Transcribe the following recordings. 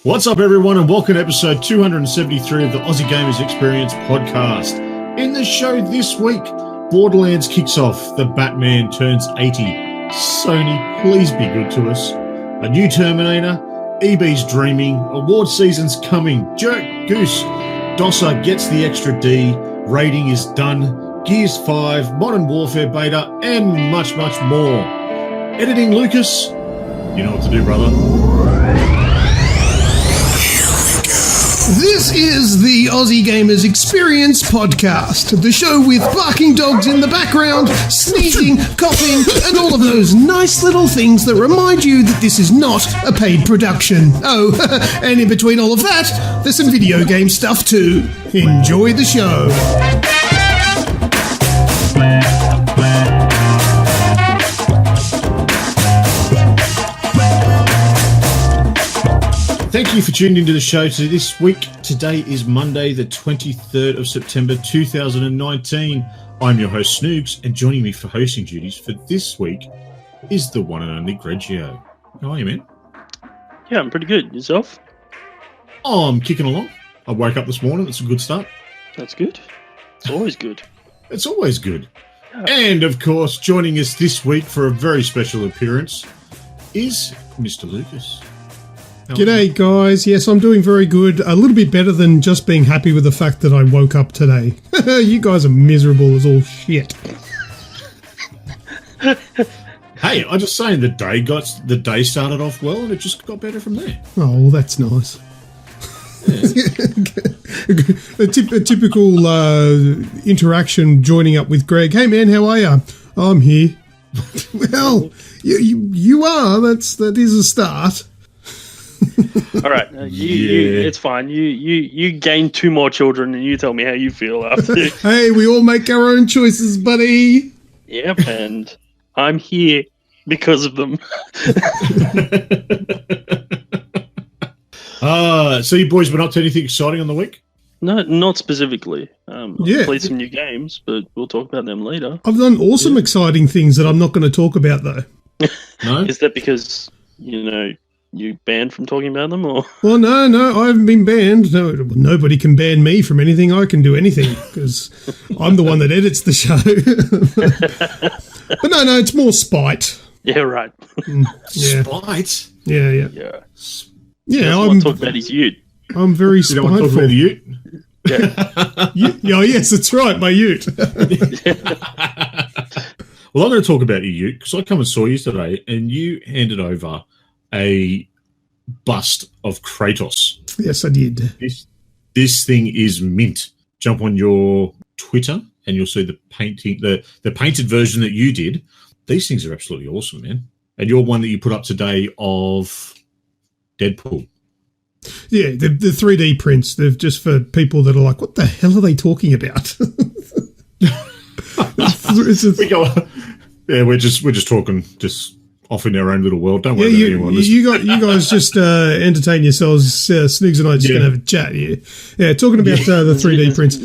What's up, everyone, and welcome to episode 273 of the Aussie Gamers Experience podcast. In the show this week, Borderlands kicks off, the Batman turns 80. Sony, please be good to us. A new Terminator, EB's dreaming, award season's coming, Jerk Goose, DOSA gets the extra D, rating is done, Gears 5, Modern Warfare beta, and much, much more. Editing Lucas, you know what to do, brother. This is the Aussie Gamers Experience podcast, the show with barking dogs in the background, sneezing, coughing, and all of those nice little things that remind you that this is not a paid production. Oh, and in between all of that, there's some video game stuff too. Enjoy the show. Thank you for tuning into the show this week. Today is Monday, the 23rd of September, 2019. I'm your host, Snoogs, and joining me for hosting duties for this week is the one and only Grejio. How are you, man? Yeah, I'm pretty good. Yourself? Oh, I'm kicking along. I woke up this morning. That's a good start. That's good. It's always good. It's always good. Yeah. And, of course, joining us this week for a very special appearance is Mr. Lucas. G'day, guys. Yes, I'm doing very good. A little bit better than just being happy with the fact that I woke up today. You guys are miserable as all shit. Hey, I'm just saying the day started off well and it just got better from there. Oh, well, that's nice. a typical interaction joining up with Greg. Hey, man, how are you? I'm here. Well, you are. That is a start. All right, it's fine. You gain 2 more children, and you tell me how you feel after. Hey, we all make our own choices, buddy. Yep, and I'm here because of them. So you boys been up to anything exciting on the week? No, not specifically. Yeah. Played some new games, but we'll talk about them later. I've done awesome, exciting things that I'm not going to talk about, though. No? Is that because, you banned from talking about them, or? Well, no, I haven't been banned. No, nobody can ban me from anything. I can do anything because I'm the one that edits the show. But no, it's more spite. Yeah, right. Yeah. Spite? Yeah. Yeah, I want to talk about his ute. I'm very You spiteful. don't want to talk about the ute? Yeah. Oh, yes, that's right, my ute. Well, I'm going to talk about your ute because I come and saw you today and you handed over a bust of Kratos. Yes, I did. This thing is mint. Jump on your Twitter and you'll see the painting, the painted version that you did. These things are absolutely awesome, man. And your one that you put up today of Deadpool. Yeah, the 3D prints. They're just for people that are like, what the hell are they talking about? We're just talking off in our own little world. Don't worry about anyone. You guys just entertain yourselves. Snoogs and I are just going to have a chat here. Yeah, talking about the 3D prints.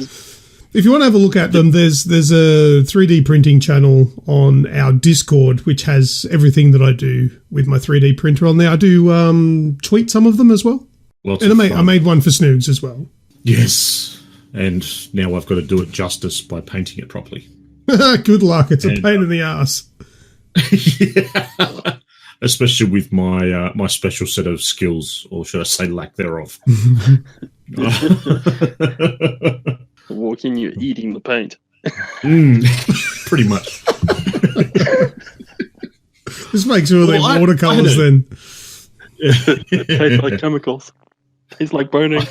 If you want to have a look at them, there's a 3D printing channel on our Discord, which has everything that I do with my 3D printer on there. I do tweet some of them as well. I made one for Snoogs as well. Yes. And now I've got to do it justice by painting it properly. Good luck. It's a pain in the ass. Yeah. Especially with my my special set of skills, or should I say lack thereof. Walk in, you're eating the paint. Pretty much. Just make sure they're watercolours then. Tastes like chemicals. Tastes like burning.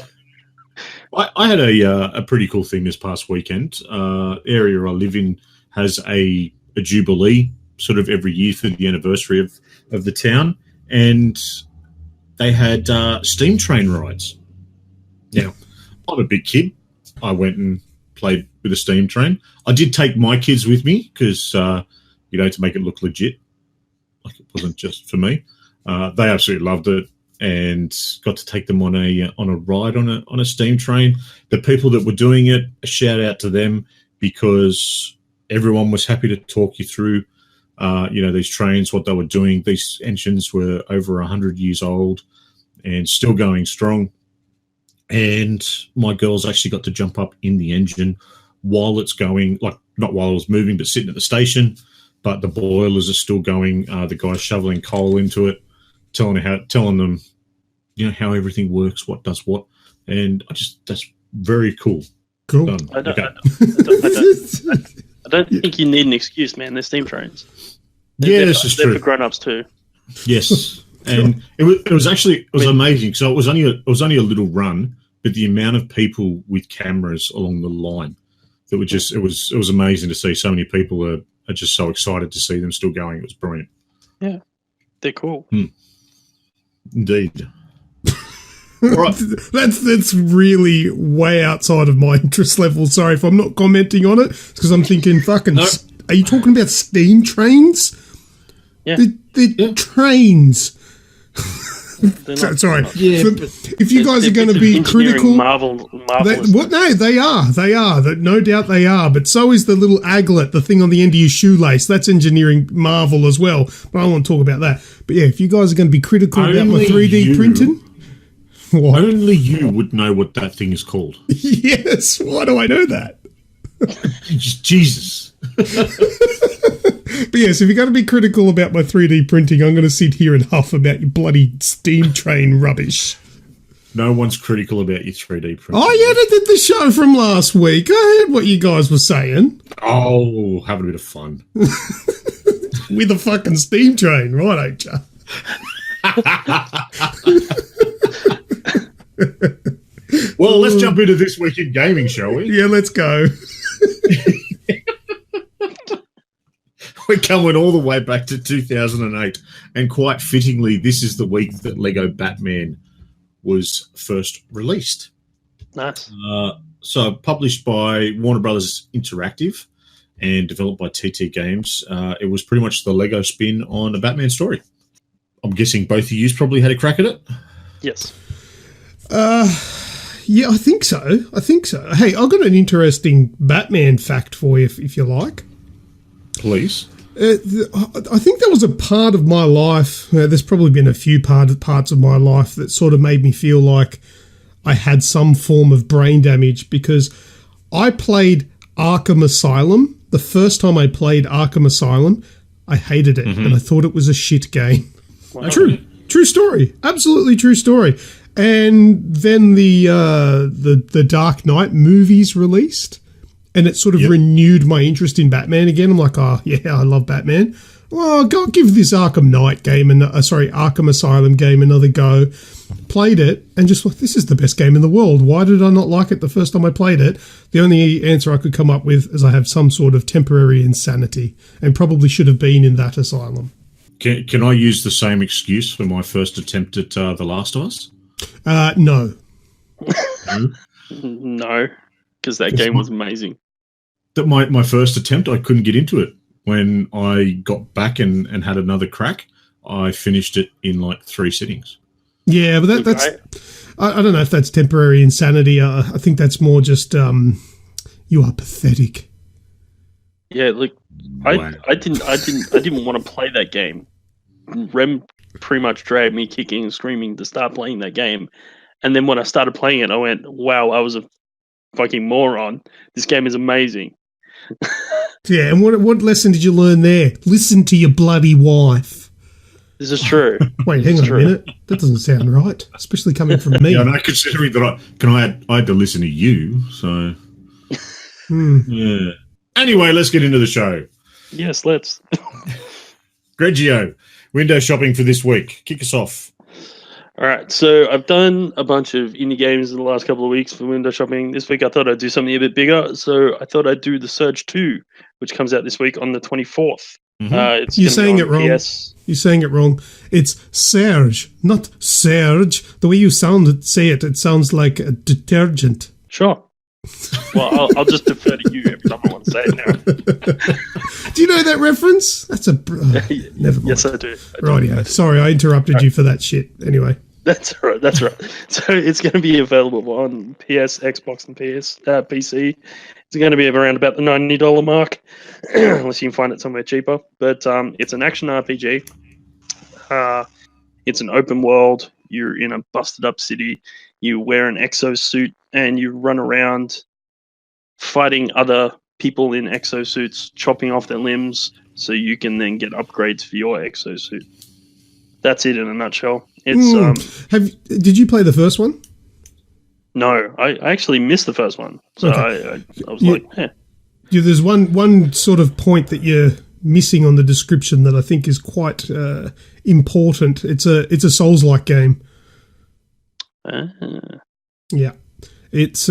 I had a pretty cool thing this past weekend. Area I live in has a jubilee sort of every year for the anniversary of the town, and they had steam train rides. Now, I'm a big kid. I went and played with a steam train. I did take my kids with me because, to make it look legit, like it wasn't just for me. They absolutely loved it and got to take them on a ride on a steam train. The people that were doing it, a shout out to them because everyone was happy to talk you through, these trains, what they were doing. These engines were over 100 years old. and still going strong. And my girls actually got to jump up in the engine while it's going, like not while it was moving, but sitting at the station. But the boilers are still going. The guy's shoveling coal into it, telling them, how everything works, what does what, and that's very cool. Cool. I don't think you need an excuse, man. They're steam trains. This is true. They're for grown-ups too. Yes, and it was amazing. So it was only a little run, but the amount of people with cameras along the line that were just it was amazing to see. So many people are just so excited to see them still going. It was brilliant. Yeah, they're cool. Indeed. All right. That's really way outside of my interest level. Sorry if I'm not commenting on it, because I'm thinking, are you talking about steam trains? Yeah. They're trains. Sorry. Yeah, if you guys are going to be critical, they are. No doubt they are. But so is the little aglet, the thing on the end of your shoelace. That's engineering marvel as well. But I don't want to talk about that. But yeah, if you guys are going to be critical about my 3D printing, what? Only you would know what that thing is called. Yes. Why do I know that? Jesus. But yes, if you're going to be critical about my 3D printing, I'm going to sit here and huff about your bloody steam train rubbish. No one's critical about your 3D printing. I edited the show from last week. I heard what you guys were saying. Oh, having a bit of fun. With a fucking steam train, right, ain't ya? Well, let's jump into this week in gaming, shall we? Yeah, let's go. We're coming all the way back to 2008, and quite fittingly, this is the week that Lego Batman was first released. Nice. So published by Warner Brothers Interactive and developed by TT Games. It was pretty much the Lego spin on a Batman story. I'm guessing both of you probably had a crack at it? Yes. Yeah, I think so. Hey, I've got an interesting Batman fact for you, if you like. Please. I think there was a part of my life, there's probably been a few parts of my life that sort of made me feel like I had some form of brain damage, because I played Arkham Asylum. The first time I played Arkham Asylum, I hated it, and I thought it was a shit game. Wow. True story. Absolutely true story. And then the Dark Knight movies released, and it sort of renewed my interest in Batman again. I'm like, oh yeah, I love Batman. Well, I'll give this Arkham Asylum game another go. Played it and just thought, this is the best game in the world. Why did I not like it the first time I played it? The only answer I could come up with is I have some sort of temporary insanity, and probably should have been in that asylum. Can I use the same excuse for my first attempt at The Last of Us? No. No, because that game was amazing. That my first attempt, I couldn't get into it. When I got back and had another crack, I finished it in like 3 sittings. Yeah, but that's... I don't know if that's temporary insanity. I think that's more just you are pathetic. Yeah, look, Wow. I didn't want to play that game. Rem pretty much dragged me kicking and screaming to start playing that game. And then when I started playing it, I went, wow, I was a fucking moron. This game is amazing. Yeah, and what lesson did you learn there? Listen to your bloody wife. This is true. Wait, hang on a minute. That doesn't sound right, especially coming from me. Yeah, no, considering that I had to listen to you, so... Yeah. Anyway, let's get into the show. Yes, let's. Grejio, window shopping for this week. Kick us off. All right, so I've done a bunch of indie games in the last couple of weeks for window shopping. This week I thought I'd do something a bit bigger, so I thought I'd do The Surge 2, which comes out this week on the 24th. You're saying it wrong. PS. You're saying it wrong. It's Serge, not Serge. The way you say it, it sounds like a detergent. Sure. Well, I'll just defer to you every time I want to say it now. Do you know that reference? That's a... never mind. Yes, I do. Rightio. Sorry, I interrupted you for that shit. Anyway. That's all right. So it's going to be available on PS, Xbox, and PC. It's going to be around about the $90 mark, unless you can find it somewhere cheaper. But it's an action RPG. It's an open world. you're in a busted up city, you wear an exosuit, and you run around fighting other people in exosuits, chopping off their limbs, so you can then get upgrades for your exosuit. That's it in a nutshell. It's Did you play the first one? No, I actually missed the first one, so okay. I was like, eh. Yeah, there's one sort of point that you're missing on the description that I think is quite important. It's a Souls-like game. Yeah, it's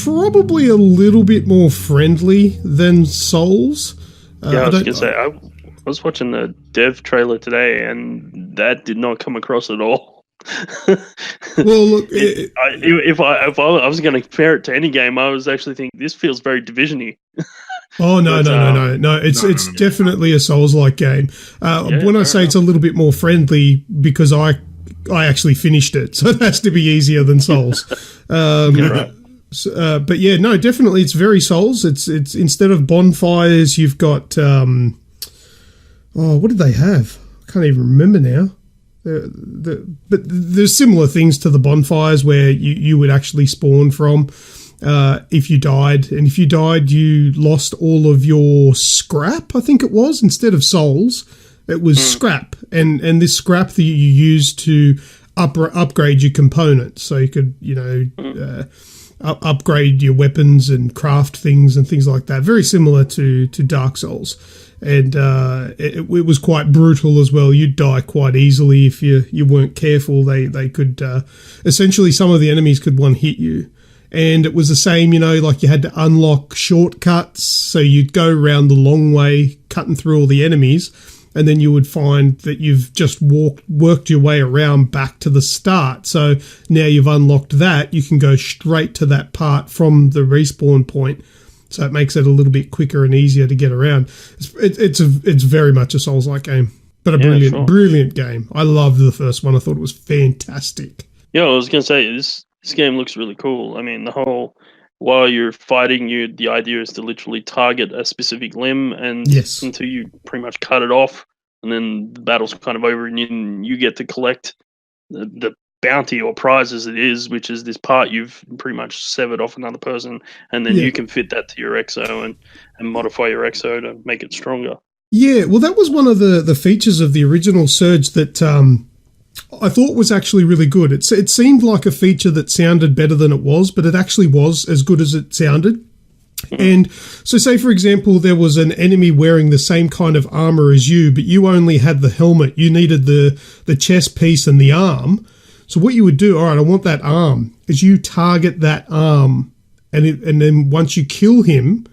probably a little bit more friendly than Souls. I was gonna say I was watching the dev trailer today, and that did not come across at all. Well, look, if I was going to compare it to any game, I was actually thinking this feels very Division-y. Oh no! It's definitely a Souls-like game. When I say it's a little bit more friendly, because I actually finished it, so it has to be easier than Souls. Right. But yeah, no, definitely it's very Souls. It's instead of bonfires, you've got what did they have? I can't even remember now. But there's similar things to the bonfires where you would actually spawn from if you died. And if you died, you lost all of your scrap, I think it was. Instead of souls, it was scrap. And this scrap that you used to upgrade your components. So you could, upgrade your weapons and craft things and things like that. Very similar to Dark Souls. And it was quite brutal as well. You'd die quite easily if you weren't careful. They could essentially, some of the enemies could one hit you. And it was the same, like you had to unlock shortcuts. So you'd go around the long way, cutting through all the enemies, and then you would find that you've just worked your way around back to the start. So now you've unlocked that, you can go straight to that part from the respawn point. So it makes it a little bit quicker and easier to get around. It's very much a Souls-like game, but a brilliant game. I loved the first one. I thought it was fantastic. Yeah, I was going to say, this game looks really cool. I mean, the whole, while you're fighting, the idea is to literally target a specific limb and until you pretty much cut it off, and then the battle's kind of over, and you get to collect the bounty or prize as it is, which is this part you've pretty much severed off another person, and then you can fit that to your exo and modify your exo to make it stronger. Yeah, well, that was one of the features of the original Surge that I thought was actually really good. It seemed like a feature that sounded better than it was, but it actually was as good as it sounded. And so say, for example, there was an enemy wearing the same kind of armor as you, but you only had the helmet. You needed the chest piece and the arm. So what you would do, all right, I want that arm, is you target that arm, and then once you kill him,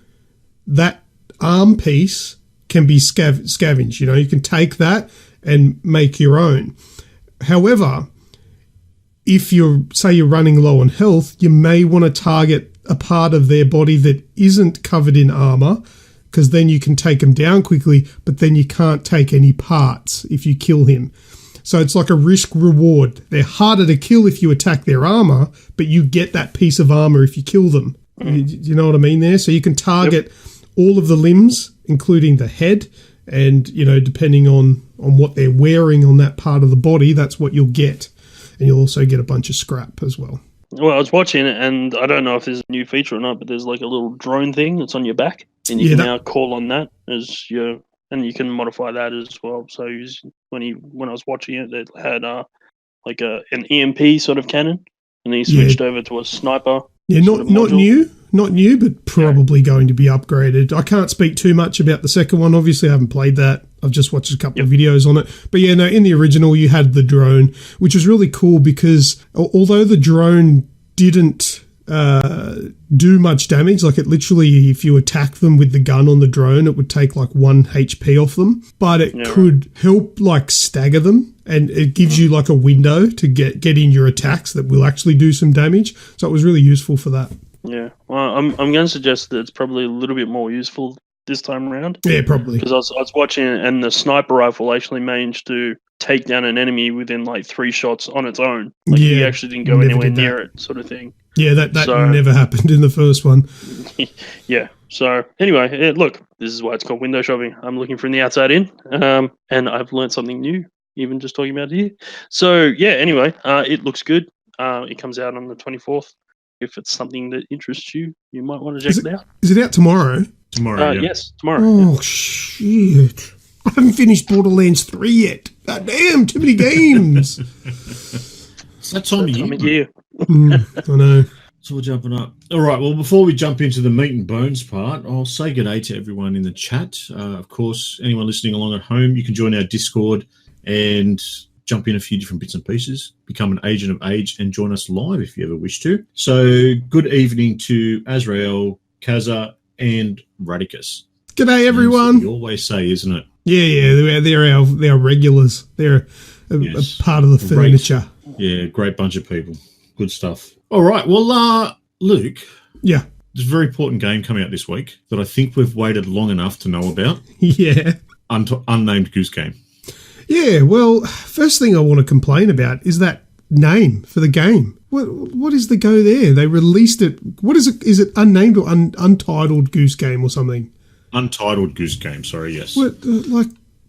that arm piece can be scavenged. You can take that and make your own. However, if you're running low on health, you may want to target a part of their body that isn't covered in armor, because then you can take them down quickly, but then you can't take any parts if you kill him. So it's like a risk reward. They're harder to kill if you attack their armor, but you get that piece of armor if you kill them. You know what I mean there? So you can target all of the limbs, including the head, and, depending on what they're wearing on that part of the body, that's what you'll get. And you'll also get a bunch of scrap as well. Well, I was watching it, and I don't know if there's a new feature or not, but there's like a little drone thing that's on your back, and you can now call on that as your... And you can modify that as well. So when I was watching it, it had like an EMP sort of cannon, and he switched over to a sniper. Yeah, not new, but probably going to be upgraded. I can't speak too much about the second one. Obviously, I haven't played that. I've just watched a couple of videos on it. But yeah, no, in the original, you had the drone, which was really cool because although the drone didn't do much damage, like it literally, if you attack them with the gun on the drone, it would take like 1 HP off them, but it could help like stagger them, and it gives you like a window to get in your attacks that will actually do some damage. So it was really useful for that. Yeah, well, I'm going to suggest that it's probably a little bit more useful this time around. Yeah, probably. Because I was watching it, and the sniper rifle actually managed to take down an enemy within like 3 shots on its own. Like he actually didn't go anywhere near it, sort of thing. Yeah, that never happened in the first one. Yeah. So anyway, look, this is why it's called window shopping. I'm looking from the outside in, and I've learned something new. even just talking about it here. So yeah, anyway, it looks good. It comes out on the 24th. If it's something that interests you, you might want to check it out. Is it out tomorrow? Tomorrow, yeah. Yes, tomorrow. Oh, shit. I haven't finished Borderlands 3 yet. God damn, too many games. It's that time of year. I know. So we're jumping up. All right, well, before we jump into the meat and bones part, I'll say good day to everyone in the chat. Of course, anyone listening along at home, you can join our Discord and jump in a few different bits and pieces, become an agent of age, and join us live if you ever wish to. So good evening to Azrael, Kaza, and Radicus. G'day, everyone. We always say, isn't it? Yeah, they're our regulars. They're a part of the furniture. Great bunch of people. Good stuff. All right, well, Luke. Yeah. There's a very important game coming out this week that I think we've waited long enough to know about. Yeah. Unnamed Goose Game. Yeah, well, first thing I want to complain about is that name for the game. What is the go there? They released it. What is it? Is it unnamed or untitled Goose Game or something? Untitled Goose Game, sorry, yes. What,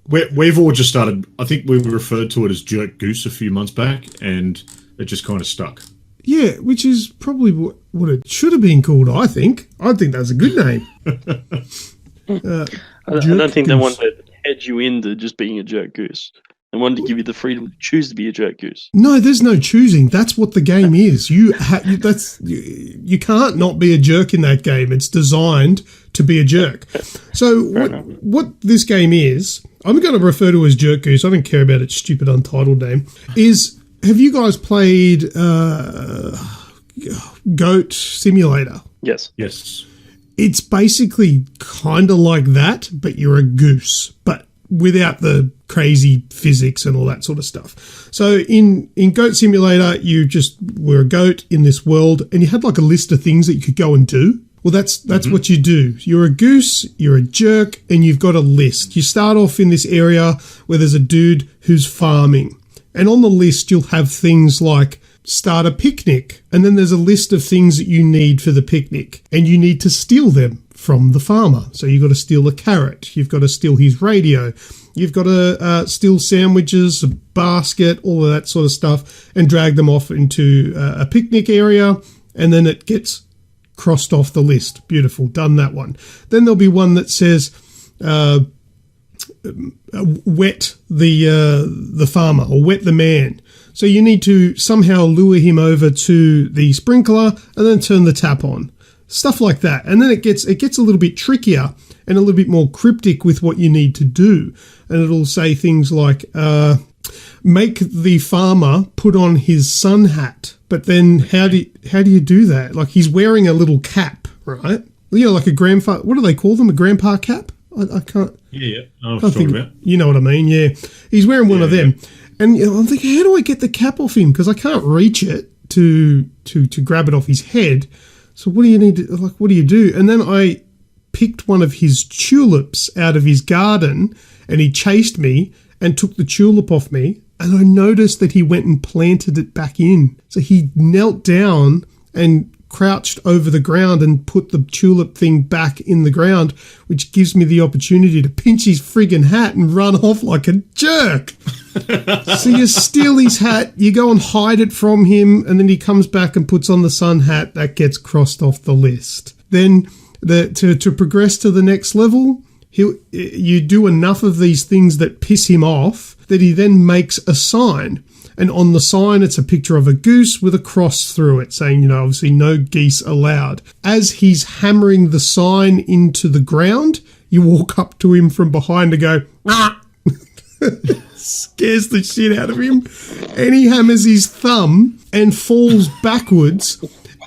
We've all just started, I think we referred to it as Jerk Goose a few months back, and it just kind of stuck. Yeah, which is probably what it should have been called, I think. I think that's a good name. I don't think they wanted to head you into just being a jerk goose. They wanted to give you the freedom to choose to be a jerk goose. No, there's no choosing. That's what the game is. You can't not be a jerk in that game. It's designed to be a jerk. So what this game is, I'm going to refer to as Jerk Goose. I don't care about its stupid untitled name. Have you guys played Goat Simulator? Yes. Yes. It's basically kind of like that, but you're a goose, but without the crazy physics and all that sort of stuff. So in Goat Simulator, you just were a goat in this world, and you had like a list of things that you could go and do. Well, that's what you do. You're a goose, you're a jerk, and you've got a list. You start off in this area where there's a dude who's farming. And on the list, you'll have things like start a picnic. And then there's a list of things that you need for the picnic. And you need to steal them from the farmer. So you've got to steal a carrot. You've got to steal his radio. You've got to steal sandwiches, a basket, all of that sort of stuff, and drag them off into a picnic area. And then it gets crossed off the list. Beautiful. Done that one. Then there'll be one that says wet the farmer or wet the man. So you need to somehow lure him over to the sprinkler and then turn the tap on. Stuff like that. And then it gets a little bit trickier and a little bit more cryptic with what you need to do. And it'll say things like make the farmer put on his sun hat. But then how do you do that? Like, he's wearing a little cap, right? You know, like a grandpa. What do they call them? A grandpa cap? I can't. Yeah. I was talking about. You know what I mean? Yeah. He's wearing one of them, and I'm thinking, how do I get the cap off him? Because I can't reach it to grab it off his head. So what do you need to, like? What do you do? And then I picked one of his tulips out of his garden, and he chased me and took the tulip off me. And I noticed that he went and planted it back in. So he knelt down and crouched over the ground and put the tulip thing back in the ground, which gives me the opportunity to pinch his friggin' hat and run off like a jerk. So you steal his hat, you go and hide it from him, and then he comes back and puts on the sun hat. That gets crossed off the list. Then to progress to the next level, you do enough of these things that piss him off that he then makes a sign. And on the sign, it's a picture of a goose with a cross through it saying, obviously no geese allowed. As he's hammering the sign into the ground, you walk up to him from behind and go, ah! Scares the shit out of him. And he hammers his thumb and falls backwards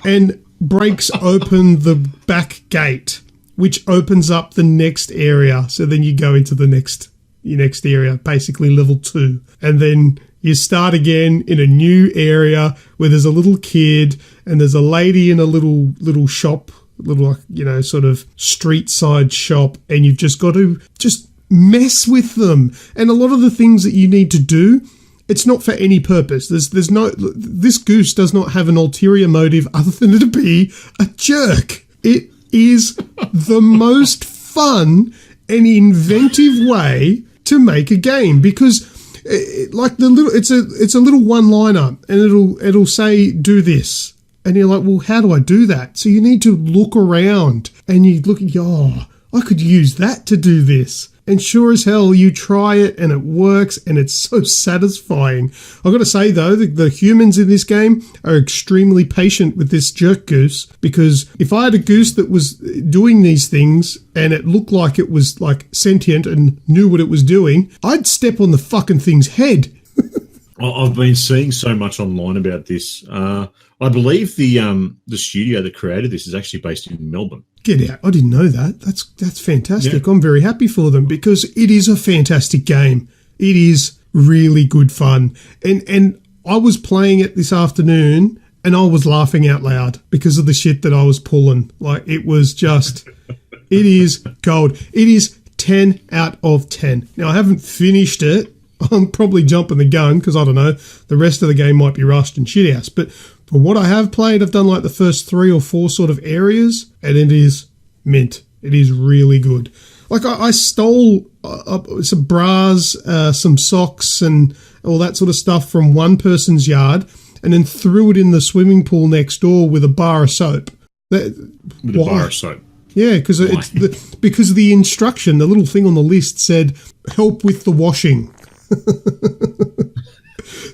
and breaks open the back gate, which opens up the next area. So then you go into your next area, basically level 2. And then you start again in a new area where there's a little kid and there's a lady in a little shop, sort of street side shop, and you've just got to just mess with them. And a lot of the things that you need to do, it's not for any purpose. This goose does not have an ulterior motive other than to be a jerk. It is the most fun and inventive way to make a game, because like it's a little one-liner, and it'll say do this. And you're like, well, how do I do that? So you need to look around and you look at, I could use that to do this. And sure as hell, you try it and it works and it's so satisfying. I've got to say, though, the humans in this game are extremely patient with this Jerk Goose, because if I had a goose that was doing these things and it looked like it was like sentient and knew what it was doing, I'd step on the fucking thing's head. I've been seeing so much online about this. I believe the studio that created this is actually based in Melbourne. Get out. I didn't know that. That's fantastic. Yeah. I'm very happy for them because it is a fantastic game. It is really good fun. And I was playing it this afternoon and I was laughing out loud because of the shit that I was pulling. Like, it was just, it is gold. It is 10 out of 10. Now, I haven't finished it. I'm probably jumping the gun because, I don't know, the rest of the game might be rushed and shit house. But for what I have played, I've done like the first 3 or 4 sort of areas, and it is mint. It is really good. Like, I stole some bras, some socks, and all that sort of stuff from one person's yard, and then threw it in the swimming pool next door with a bar of soap. With a bar of soap? Yeah, because because the instruction, the little thing on the list said, help with the washing.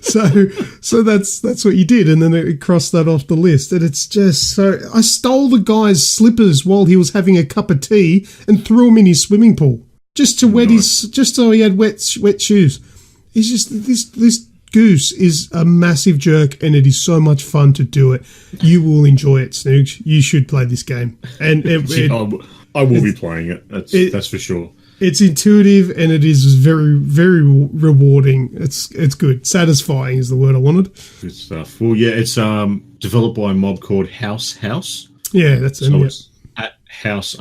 So that's what you did, and then it crossed that off the list. And it's just so, I stole the guy's slippers while he was having a cup of tea and threw them in his swimming pool just so he had wet shoes. It's just this goose is a massive jerk, and it is so much fun to do it. You will enjoy it, Snoogs. You should play this game, and I will be playing it. That's for sure. It's intuitive and it is very, very rewarding. It's good. Satisfying is the word I wanted. Good stuff. Well, yeah, it's developed by a mob called House. Yeah, that's so them. It's at house_,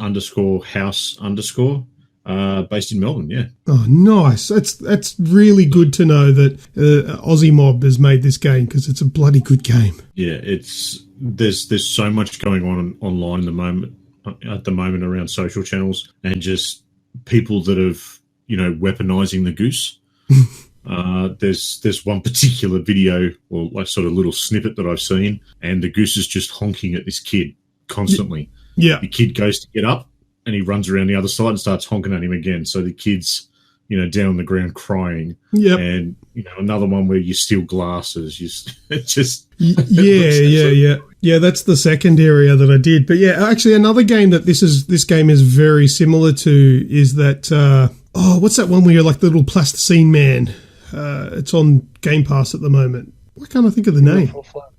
based in Melbourne. Yeah. Oh, nice. That's really good to know that Aussie mob has made this game, because it's a bloody good game. Yeah, there's so much going on online at the moment around social channels, and just people that have, weaponizing the goose. There's one particular video, or like sort of little snippet that I've seen, and the goose is just honking at this kid constantly. Yeah. The kid goes to get up and he runs around the other side and starts honking at him again. So the kid's, down on the ground crying. Yep. And, another one where you steal glasses. Yeah, that's the second area that I did. But yeah, actually another game that this game is very similar to is that, what's that one where you're like the little plasticine man? It's on Game Pass at the moment. Why can't I think of the name?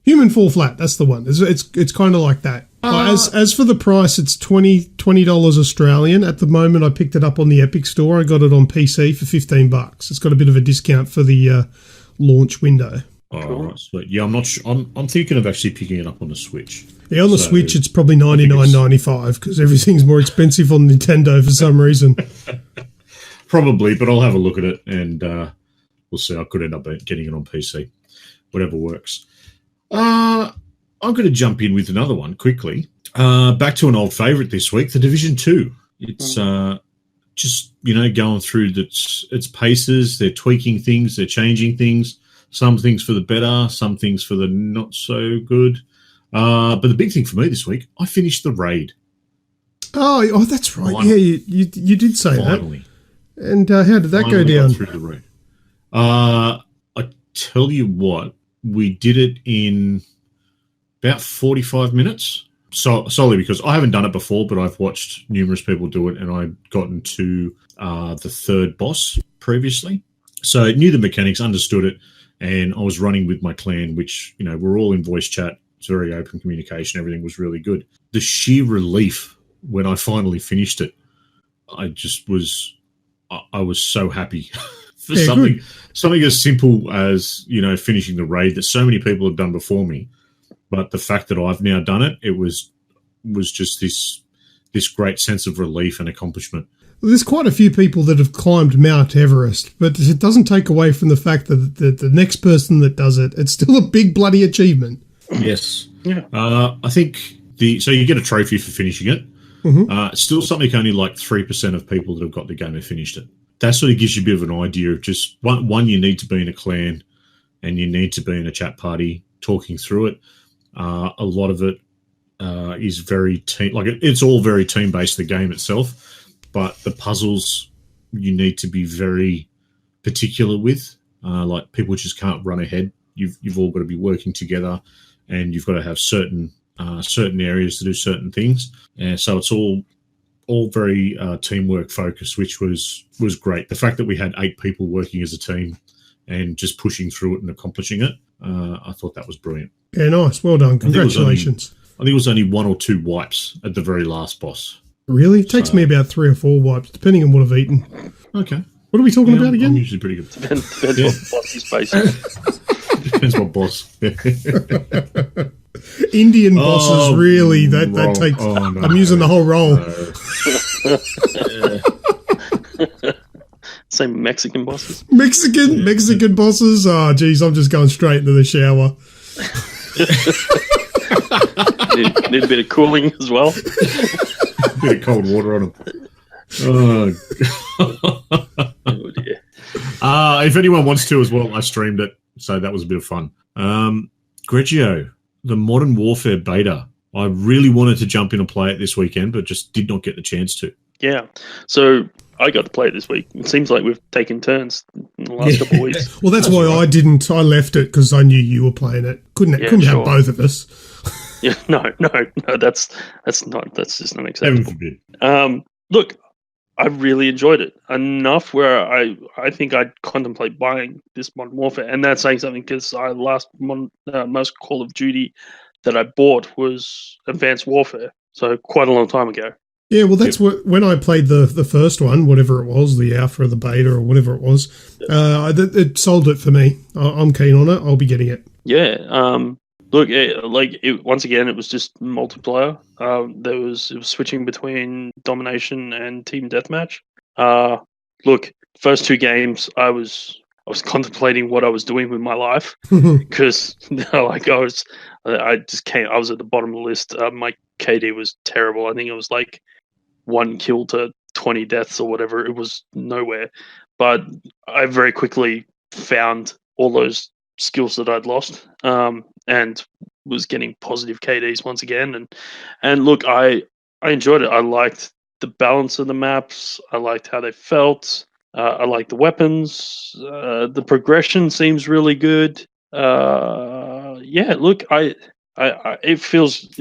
Human Fall Flat. That's the one. It's kind of like that. As for the price, it's $20 Australian. At the moment, I picked it up on the Epic Store. I got it on PC for $15. It's got a bit of a discount for the launch window. Oh, right, sweet. Yeah, I'm not sure. I'm thinking of actually picking it up on the Switch. Yeah, on the Switch, it's probably $99.95 because everything's more expensive on Nintendo for some reason. Probably, but I'll have a look at it, and we'll see. I could end up getting it on PC. Whatever works. I'm going to jump in with another one quickly. Back to an old favourite this week, The Division 2. It's just, going through its paces. They're tweaking things. They're changing things. Some things for the better, some things for the not so good. But the big thing for me this week, I finished the raid. Oh, that's right. Finally. Yeah, you did say Finally. That. And how did that go down? Through the raid. I tell you what, we did it in about 45 minutes. Solely because I haven't done it before, but I've watched numerous people do it, and I'd gotten to the third boss previously. So I knew the mechanics, understood it, and I was running with my clan, which, we're all in voice chat. It's very open communication. Everything was really good. The sheer relief when I finally finished it, I was so happy. For something as simple as, finishing the raid that so many people have done before me. But the fact that I've now done it, it was just this great sense of relief and accomplishment. Well, there's quite a few people that have climbed Mount Everest, but it doesn't take away from the fact that the next person that does it, it's still a big bloody achievement. Yes. Yeah. I think so you get a trophy for finishing it. Mm-hmm. It's still something only like 3% of people that have got the game have finished it. that sort of gives you a bit of an idea of just one you need to be in a clan and you need to be in a chat party talking through it. A lot of it is very team, like it's all very team based, the game itself, but the puzzles you need to be very particular with. Like people just can't run ahead. You've all got to be working together, and you've got to have certain areas to do certain things. And so it's all very teamwork focused, which was great. The fact that we had 8 people working as a team and just pushing through it and accomplishing it, I thought that was brilliant. Yeah, nice. Well done. Congratulations. I think it was only 1 or 2 wipes at the very last boss. Really? It takes me about 3 or 4 wipes, depending on what I've eaten. Okay. What are we talking about again? I'm usually pretty good. Depends what boss he's facing. Depends what boss. Indian bosses, really, that takes... Oh, no. I'm using the whole roll. No. Same Mexican bosses. Mexican bosses? Oh, geez, I'm just going straight into the shower. Need a bit of cooling as well. A bit of cold water on them. Oh dear. If anyone wants to as well, I streamed it, so that was a bit of fun. Grejio, the Modern Warfare beta. I really wanted to jump in and play it this weekend, but just did not get the chance to. Yeah. So I got to play it this week. It seems like we've taken turns in the last couple of weeks. Well, that's why right. I didn't. I left it because I knew you were playing it. Couldn't have both of us. Yeah, no. That's just not acceptable. Look, I really enjoyed it enough where I think I'd contemplate buying this Modern Warfare, and that's saying something because most Call of Duty that I bought was Advanced Warfare, so quite a long time ago. Yeah, well, that's what when I played the first one, whatever it was, the alpha or the beta or whatever it was, it sold it for me. I'm keen on it. I'll be getting it. Yeah. Look, once again, it was just multiplayer. It was switching between domination and team deathmatch. Look, first 2 games, I was contemplating what I was doing with my life because I was at the bottom of the list. My KD was terrible. I think it was like 1 kill to 20 deaths or whatever. It was nowhere. But I very quickly found all those skills that I'd lost, and was getting positive KDs once again. And look, I enjoyed it. I liked the balance of the maps. I liked how they felt. I liked the weapons. The progression seems really good. Yeah, look, it felt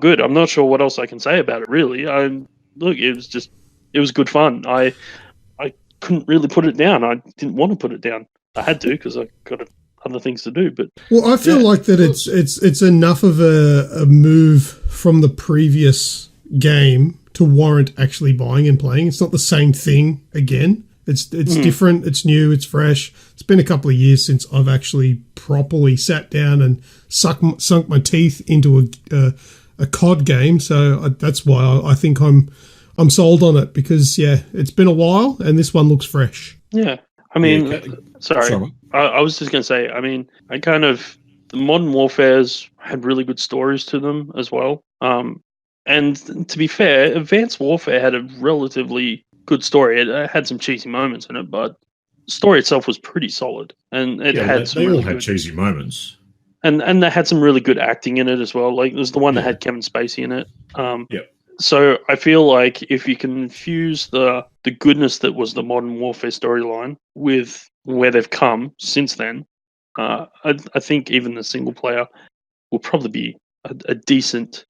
good. I'm not sure what else I can say about it, really. It was good fun. I couldn't really put it down. I didn't want to put it down. I had to because I got other things to do. But I feel like that it's enough of a move from the previous game to warrant actually buying and playing. It's not the same thing again. It's different. It's new. It's fresh. It's been a couple of years since I've actually properly sat down and sunk my teeth into a COD game. So that's why I think I'm sold on it because it's been a while and this one looks fresh. Yeah. I mean, sorry. I was just going to say, I mean, the Modern Warfares had really good stories to them as well. And to be fair, Advanced Warfare had a relatively good story. It had some cheesy moments in it, but the story itself was pretty solid. And they all had cheesy moments. And they had some really good acting in it as well. Like, there's the one that had Kevin Spacey in it. So I feel like if you can infuse the goodness that was the Modern Warfare storyline with where they've come since then, I think even the single player will probably be a decent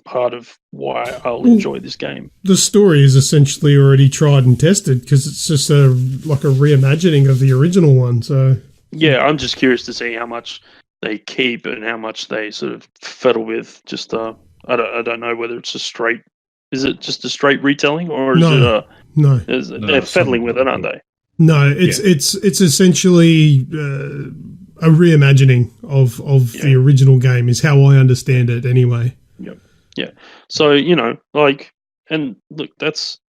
part of why I'll enjoy this game. The story is essentially already tried and tested because it's just like a reimagining of the original one. So yeah, I'm just curious to see how much they keep and how much they sort of fiddle with. Just I don't know whether it's is it just a straight retelling or is it no? They're fiddling with it, aren't they? No, it's essentially a reimagining of the original game is how I understand it anyway. Yep. Yeah. So, and look, that's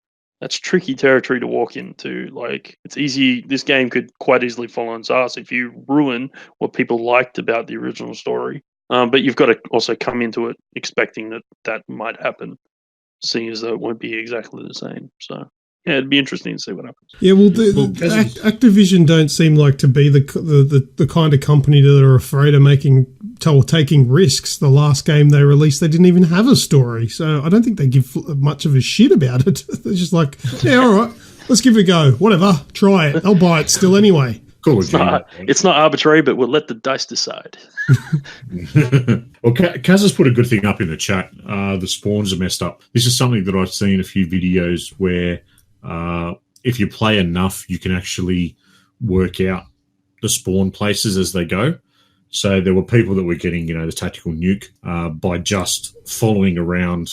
tricky territory to walk into. Like, it's easy. This game could quite easily fall on its ass if you ruin what people liked about the original story. But you've got to also come into it expecting that might happen, seeing as though it won't be exactly the same. So yeah, it'd be interesting to see what happens. Yeah, well, Activision don't seem like to be the kind of company that are afraid of taking risks. The last game they released, they didn't even have a story, so I don't think they give much of a shit about it. They're just like, yeah, all right, let's give it a go. Whatever, try it. I'll buy it still anyway. It's not arbitrary, but we'll let the dice decide. Well, Kaz has put a good thing up in the chat. The spawns are messed up. This is something that I've seen a few videos where if you play enough, you can actually work out the spawn places as they go. So there were people that were getting, the tactical nuke by just following around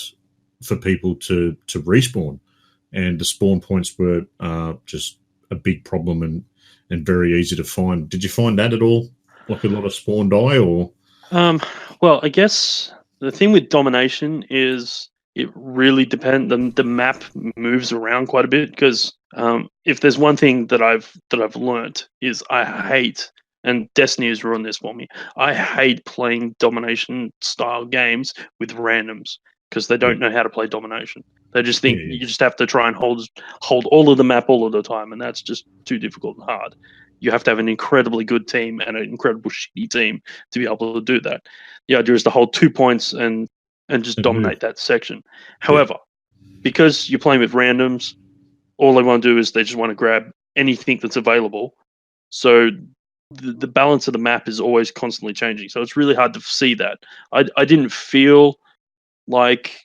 for people to respawn. And the spawn points were just a big problem and very easy to find. Did you find that at all? Like a lot of spawn die, or? Well, I guess the thing with domination is it really depends. The map moves around quite a bit because if there's one thing that I've learnt is I hate, and Destiny has ruined this for me. I hate playing domination style games with randoms because they don't know how to play domination. They just think you just have to try and hold all of the map all of the time, and that's just too difficult and hard. You have to have an incredibly good team and an incredible shitty team to be able to do that. The idea is to hold 2 points and just dominate that section. However, because you're playing with randoms, all they want to do is they just want to grab anything that's available. So the balance of the map is always constantly changing. So it's really hard to see that. I didn't feel like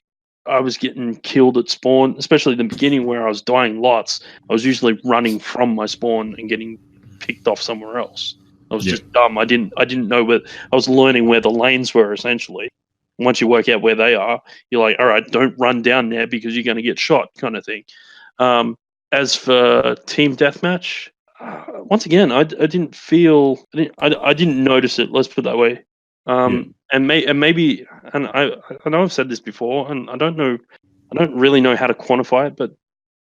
I was getting killed at spawn, especially in the beginning where I was dying lots. I was usually running from my spawn and getting picked off somewhere else. I was just dumb. I didn't know where. I was learning where the lanes were, essentially. Once you work out where they are, you're like, all right, don't run down there because you're going to get shot, kind of thing. As for team deathmatch, once again, I didn't feel, I didn't notice it. Let's put it that way. And maybe, and I know I've said this before, and I don't really know how to quantify it, but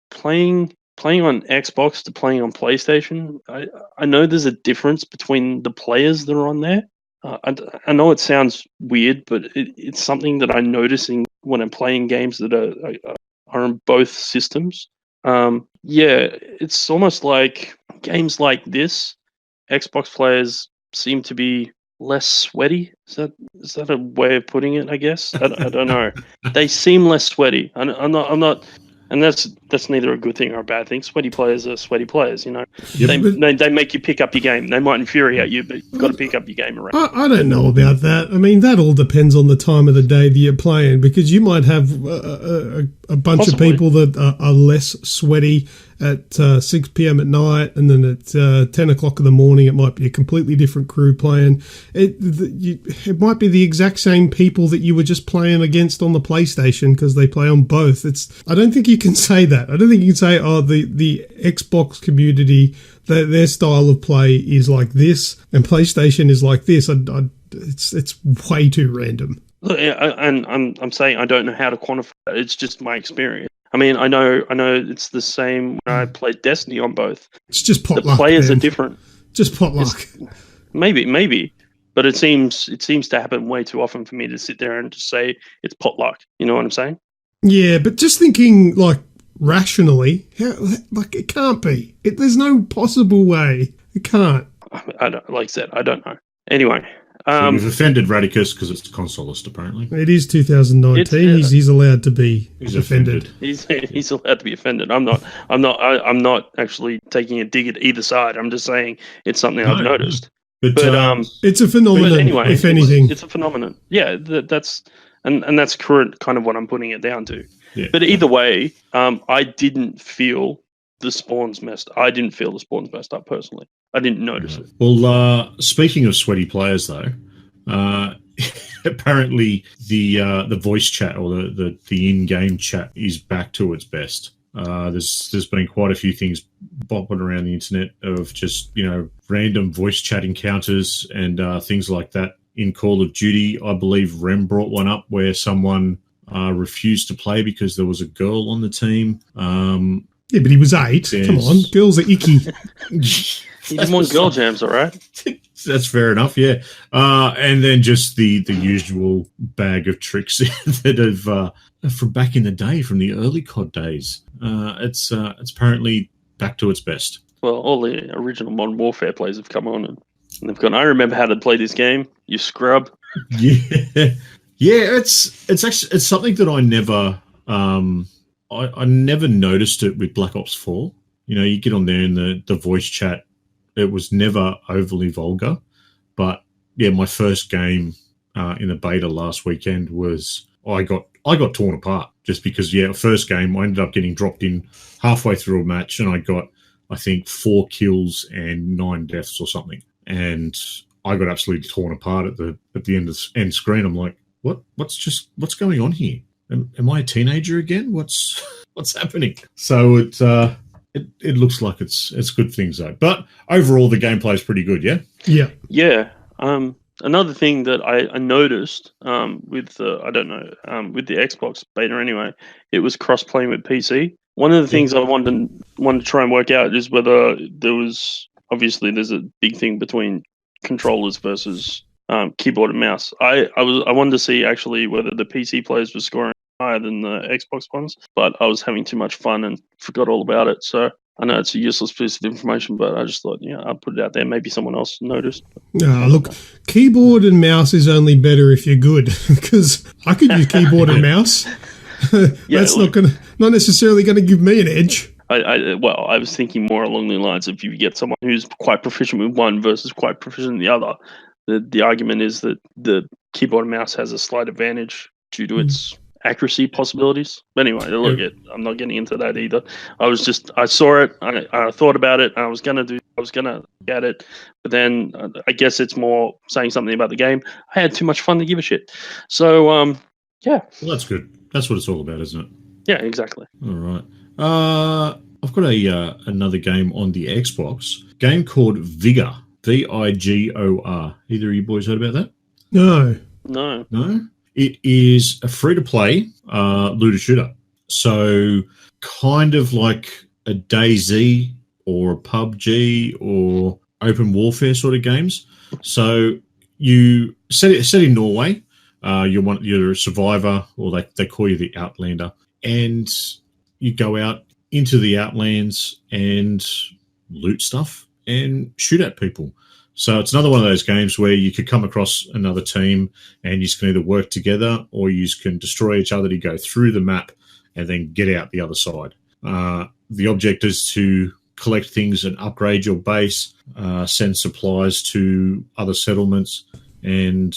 playing on Xbox to playing on PlayStation, I know there's a difference between the players that are on there. I know it sounds weird, but it's something that I'm noticing when I'm playing games that are on both systems. It's almost like games like this, Xbox players seem to be less sweaty. Is that a way of putting it? I guess I don't know. They seem less sweaty. I'm not, and that's neither a good thing or a bad thing. Sweaty players are sweaty players. They make you pick up your game. They might infuriate you, but you've got to pick up your game around. I don't know about that. I mean, that all depends on the time of the day that you're playing, because you might have a bunch of people that are less sweaty at 6 p.m. at night, and then at 10 o'clock in the morning it might be a completely different crew playing. It might be the exact same people that you were just playing against on the PlayStation, because they play on both. I don't think you can say that. I don't think you can say, the Xbox community, their style of play is like this and PlayStation is like this. It's way too random. Look, and I'm saying I don't know how to quantify it. It's just my experience. I mean, I know it's the same when I played Destiny on both. It's just potluck. The players are different. Just potluck. Maybe, but it seems to happen way too often for me to sit there and just say it's potluck. You know what I'm saying? Yeah, but just thinking like rationally, it can't be. There's no possible way. It can't. I don't, like I said, I don't know. Anyway. So you've offended Radicus because it's consolist, apparently. It is 2019. He's allowed to be offended. He's allowed to be offended. I'm not actually taking a dig at either side. I'm just saying it's something I've noticed. But it's a phenomenon. Anyway, if anything, it's a phenomenon. Yeah, that's current kind of what I'm putting it down to. Yeah. But either way, I didn't feel the spawns messed. I didn't feel the spawns messed up personally. I didn't notice it. Well, speaking of sweaty players, though, apparently the voice chat or the in-game chat is back to its best. There's been quite a few things bopping around the internet of just random voice chat encounters and things like that. In Call of Duty, I believe Rem brought one up where someone refused to play because there was a girl on the team. Yeah, but he was 8. Come on, girls are icky. You didn't want girl jams, all right? That's fair enough. Yeah, and then just the usual bag of tricks that have from back in the day, from the early COD days. It's apparently back to its best. Well, all the original Modern Warfare players have come on and they've gone, I remember how to play this game, you scrub. Yeah, it's actually something that I never I never noticed it with Black Ops 4. You get on there in the voice chat, it was never overly vulgar, but yeah, my first game in the beta last weekend was I got torn apart just because first game I ended up getting dropped in halfway through a match and I got I think 4 kills and 9 deaths or something, and I got absolutely torn apart at the end screen. I'm like, what's going on here? Am I a teenager again? What's happening? So it looks like it's good things though. But overall, the gameplay is pretty good. Yeah. Yeah. Yeah. Another thing that I noticed with with the Xbox beta anyway, it was cross playing with PC. One of the things I wanted to try and work out is whether there's a big thing between controllers versus keyboard and mouse. I wanted to see actually whether the PC players were scoring higher than the Xbox ones, but I was having too much fun and forgot all about it. So I know it's a useless piece of information, but I just thought, I'll put it out there. Maybe someone else noticed. Look, keyboard and mouse is only better if you're good, because I could use keyboard and mouse. That's not necessarily going to give me an edge. I was thinking more along the lines of if you get someone who's quite proficient with one versus quite proficient in the other, the argument is that the keyboard and mouse has a slight advantage due to its accuracy possibilities. But anyway, look, I'm not getting into that either. I saw it, I thought about it, and I was gonna get it, but then I guess it's more saying something about the game. I had too much fun to give a shit. So yeah. Well, that's good. That's what it's all about, isn't it? Yeah, exactly. All right. I've got another game on the Xbox. Game called Vigor. Vigor. Either of you boys heard about that? No. It is a free-to-play looter shooter. So kind of like a DayZ or a PUBG or open warfare sort of games. So you set in Norway. You're a survivor, or they call you the Outlander, and you go out into the Outlands and loot stuff and shoot at people. So it's another one of those games where you could come across another team and you can either work together or you can destroy each other to go through the map and then get out the other side. The object is to collect things and upgrade your base, send supplies to other settlements, and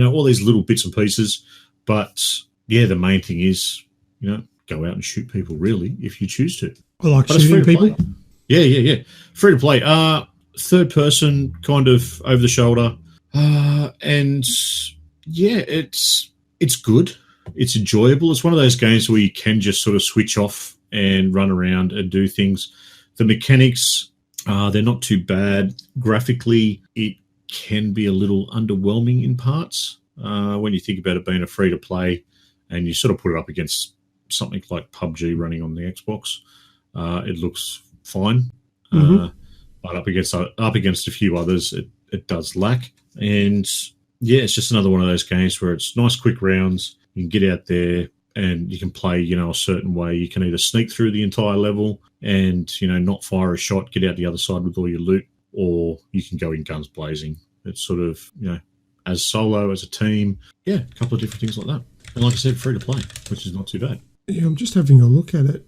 all these little bits and pieces. But yeah, the main thing is go out and shoot people, really, if you choose to. I like shooting people. Yeah. Free to play. Third person, kind of over the shoulder. And yeah, it's good. It's enjoyable. It's one of those games where you can just sort of switch off and run around and do things. The mechanics, they're not too bad. Graphically, it can be a little underwhelming in parts when you think about it being a free to play, and you sort of put it up against something like PUBG running on the Xbox. It looks fine, but up against a few others, it does lack. And yeah, it's just another one of those games where it's nice quick rounds. You can get out there and you can play, a certain way. You can either sneak through the entire level and, not fire a shot, get out the other side with all your loot, or you can go in guns blazing. It's sort of, as solo, as a team. Yeah, a couple of different things like that. And like I said, free to play, which is not too bad. Yeah, I'm just having a look at it.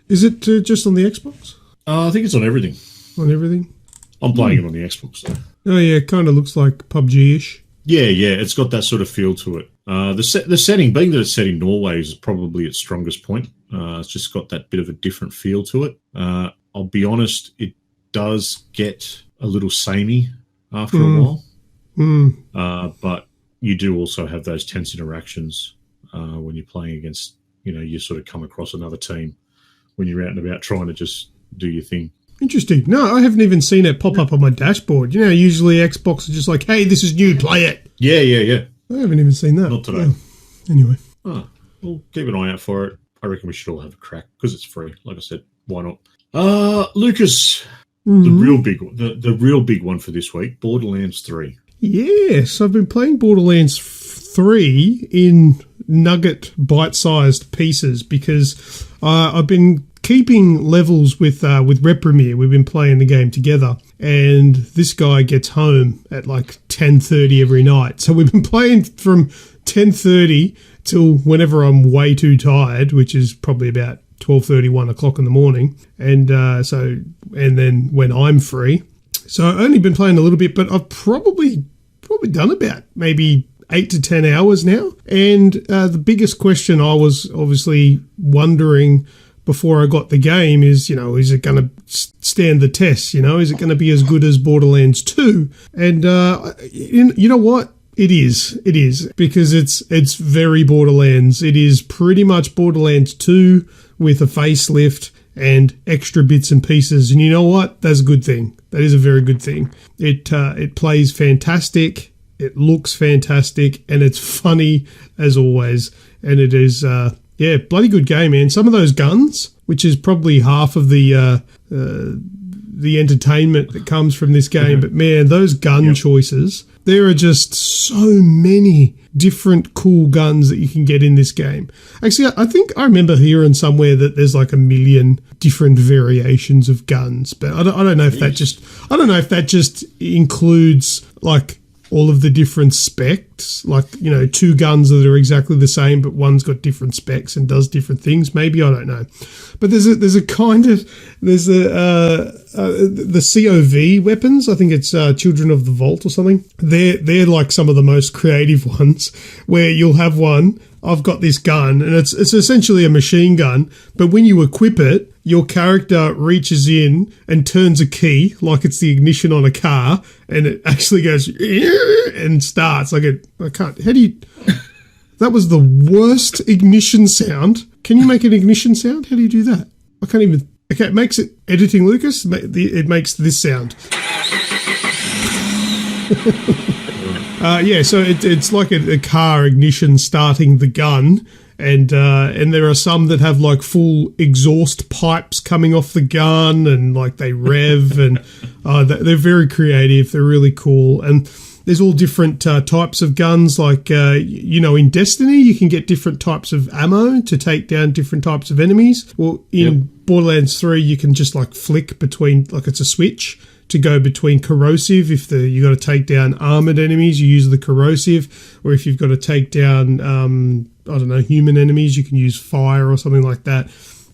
Is it just on the Xbox? I think it's on everything. On everything? I'm playing it on the Xbox, though. Oh, yeah, it kind of looks like PUBG-ish. Yeah, it's got that sort of feel to it. The setting, being that it's set in Norway, is probably its strongest point. It's just got that bit of a different feel to it. I'll be honest, it does get a little samey after a while. But you do also have those tense interactions when you're playing against, you sort of come across another team when you're out and about trying to just do your thing. Interesting. No, I haven't even seen it pop up on my dashboard. Usually Xbox are just like, hey, this is new, play it. Yeah. I haven't even seen that. Not today. Yeah. Anyway. We'll keep an eye out for it. I reckon we should all have a crack because it's free. Like I said, why not? Lucas, the real big one for this week, Borderlands 3. Yes, I've been playing Borderlands 3 in nugget bite-sized pieces because I've been keeping levels with Repremier. We've been playing the game together, and this guy gets home at like 10:30 every night. So we've been playing from 10:30 till whenever I'm way too tired, which is probably about 12:30, 1 o'clock in the morning, and then when I'm free. So I've only been playing a little bit, but I've probably done about maybe 8 to 10 hours now. And the biggest question I was obviously wondering before I got the game is, is it going to stand the test? Is it going to be as good as Borderlands 2? And you know what? It is because it's very Borderlands. It is pretty much Borderlands 2 with a facelift and extra bits and pieces. And you know what? That's a good thing. That is a very good thing. It plays fantastic. It looks fantastic, and it's funny as always. And it is, bloody good game, man. Some of those guns, which is probably half of the entertainment that comes from this game, but man, those gun choices. There are just so many different cool guns that you can get in this game. Actually, I think I remember hearing somewhere that there's like 1 million different variations of guns, but I don't know if that just includes like all of the different specs, like, 2 guns that are exactly the same, but one's got different specs and does different things. Maybe, I don't know. But there's the COV weapons. I think it's Children of the Vault or something. They're like some of the most creative ones, where you'll have one. I've got this gun, and it's essentially a machine gun, but when you equip it, your character reaches in and turns a key like it's the ignition on a car, and it actually goes and starts. I can't. How do you? That was the worst ignition sound. Can you make an ignition sound? How do you do that? I can't even. Okay, it makes it editing, Lucas. It makes this sound. So it's like a car ignition starting the gun, and there are some that have like full exhaust pipes coming off the gun, and like they rev, and they're very creative. They're really cool, and there's all different types of guns. Like in Destiny, you can get different types of ammo to take down different types of enemies. Well, in Borderlands 3, you can just like flick between, like it's a switch to go between corrosive. If you got to take down armored enemies, you use the corrosive, or if you've got to take down human enemies, you can use fire or something like that.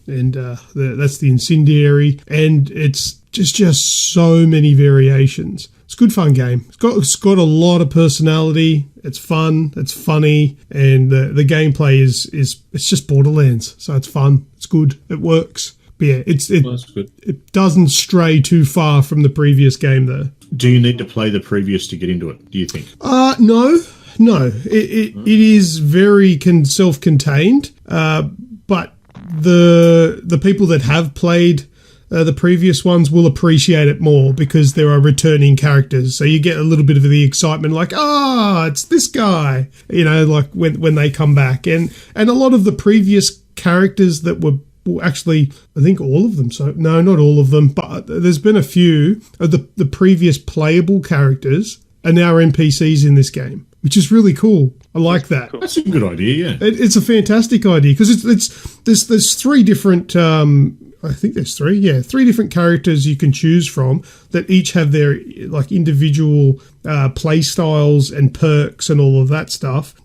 And that's the incendiary, and it's just so many variations. It's a good fun game. It's got a lot of personality. It's fun. It's funny, and the gameplay is it's just Borderlands. So it's fun. It's good. It works. But yeah, that's good. It doesn't stray too far from the previous game, though. Do you need to play the previous to get into it, do you think? No. It is very self-contained, but the people that have played the previous ones will appreciate it more because there are returning characters. So you get a little bit of the excitement, like, it's this guy, like when they come back. And a lot of the previous characters that were, well, actually, I think all of them. So no, not all of them, but there's been a few of the previous playable characters are now NPCs in this game, which is really cool. I like that. Cool. That's a good idea. Yeah, it's a fantastic idea because there's 3 different. I think there's 3. Yeah, 3 different characters you can choose from that each have their like individual play styles and perks and all of that stuff.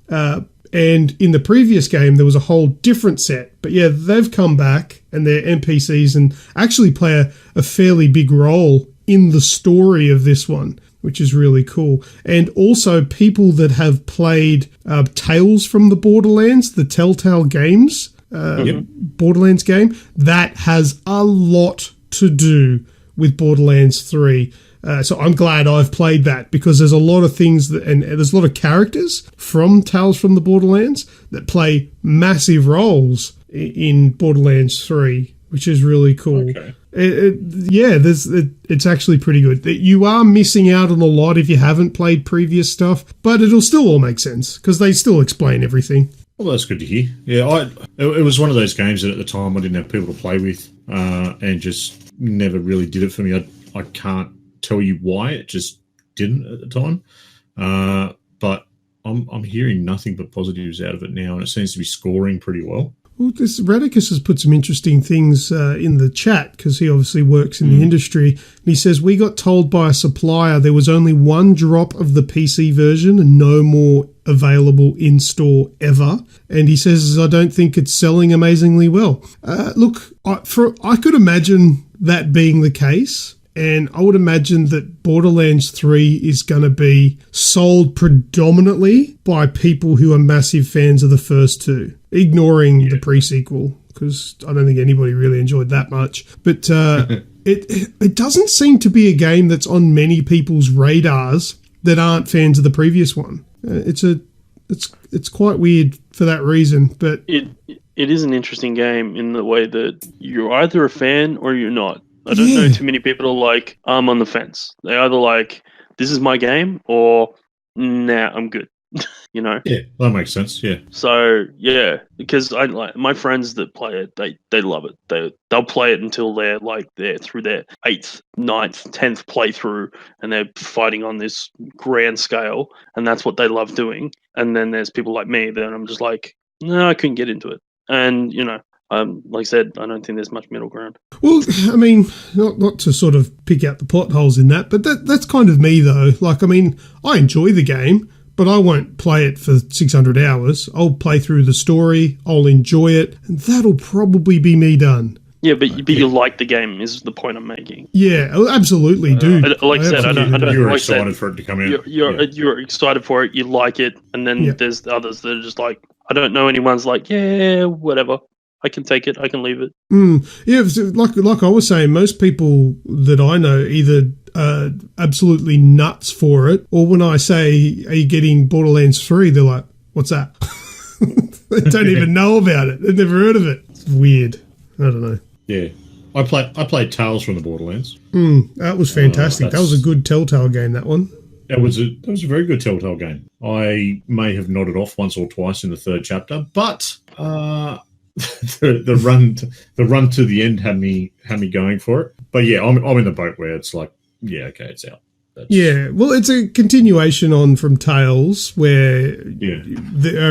And in the previous game, there was a whole different set. But yeah, they've come back and they're NPCs and actually play a fairly big role in the story of this one, which is really cool. And also people that have played Tales from the Borderlands, the Telltale games, Borderlands game, that has a lot to do with Borderlands 3. So I'm glad I've played that because there's a lot of things and there's a lot of characters from Tales from the Borderlands that play massive roles in Borderlands 3, which is really cool. Okay. It's actually pretty good. You are missing out on a lot if you haven't played previous stuff, but it'll still all make sense because they still explain everything. Well, that's good to hear. Yeah, it was one of those games that at the time I didn't have people to play with and just never really did it for me. I can't tell you why it just didn't at the time. But I'm hearing nothing but positives out of it now, and it seems to be scoring pretty well. Well, this Radicus has put some interesting things in the chat because he obviously works in the industry. And he says, we got told by a supplier there was only one drop of the PC version and no more available in-store ever. And he says, I don't think it's selling amazingly well. Look, I could imagine that being the case. And I would imagine that Borderlands 3 is going to be sold predominantly by people who are massive fans of the first two, ignoring the pre-sequel, because I don't think anybody really enjoyed that much. But it doesn't seem to be a game that's on many people's radars that aren't fans of the previous one. It's quite weird for that reason, but it is an interesting game in the way that you're either a fan or you're not. I don't know too many people are like, I'm on the fence. They either like, this is my game, or nah, I'm good. You know? Yeah, that makes sense. Yeah. So yeah, because I like my friends that play it, they love it. They'll play it until they're through their 8th, 9th, 10th playthrough, and they're fighting on this grand scale, and that's what they love doing. And then there's people like me that I'm just like, no, I couldn't get into it. And you know, like I said, I don't think there's much middle ground. Well, I mean, not to sort of pick out the potholes in that, but that's kind of me though. Like, I mean, I enjoy the game, but I won't play it for 600 hours. I'll play through the story, I'll enjoy it, and that'll probably be me done. Yeah, but you like the game is the point I'm making. Yeah, absolutely, dude. Like I said, I don't. You're like excited said, for it to come out. You're excited for it. You like it, and then there's the others that are just like, I don't know anyone's like, yeah, whatever. I can take it. I can leave it. Yeah, like I was saying, most people that I know either are absolutely nuts for it, or when I say, are you getting Borderlands 3, they're like, what's that? They don't even know about it. They've never heard of it. It's weird. I don't know. Yeah. I played Tales from the Borderlands. That was fantastic. That was a good Telltale game, that one. That was a very good Telltale game. I may have nodded off once or twice in the 3rd chapter, but the run to the end had me going for it. But yeah, I'm in the boat where it's like, yeah, okay, it's out. Well, it's a continuation on from Tales, where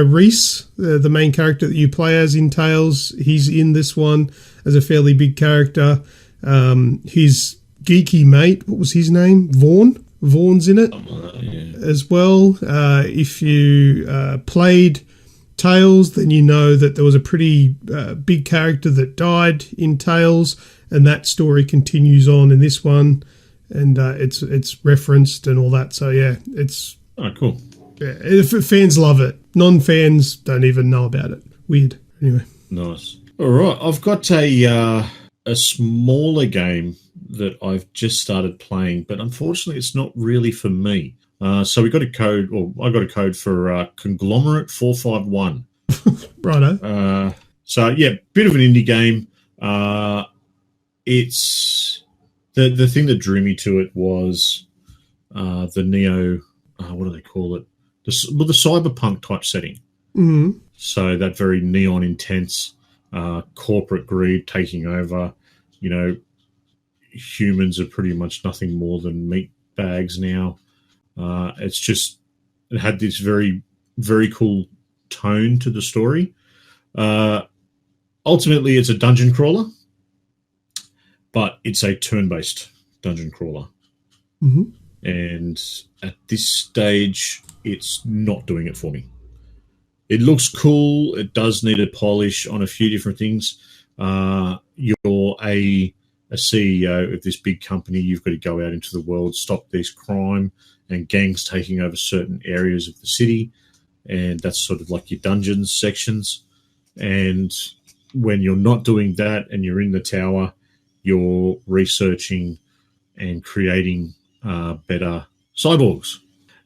Reese, the main character that you play as in Tales, he's in this one as a fairly big character. His geeky mate, what was his name? Vaughn's in it as well. If you played Tales, then you know that there was a pretty big character that died in Tales, and that story continues on in this one, and it's referenced and all that. So yeah, it's cool. Yeah, if fans love it, non-fans don't even know about it. Weird. Anyway, nice. All right, I've got a smaller game that I've just started playing, but unfortunately, it's not really for me. So we got a code, or I got a code for Conglomerate 451. Righto. So yeah, bit of an indie game. It's the thing that drew me to it was the neo. What do they call it? The cyberpunk type setting. Mm-hmm. So that very neon intense corporate greed taking over. You know, humans are pretty much nothing more than meat bags now. It had this very, very cool tone to the story. Ultimately, it's a dungeon crawler, but it's a turn-based dungeon crawler. Mm-hmm. And at this stage, it's not doing it for me. It looks cool. It does need a polish on a few different things. You're a CEO of this big company. You've got to go out into the world, stop this crime and gangs taking over certain areas of the city. And that's sort of like your dungeons sections. And when you're not doing that and you're in the tower, you're researching and creating better cyborgs.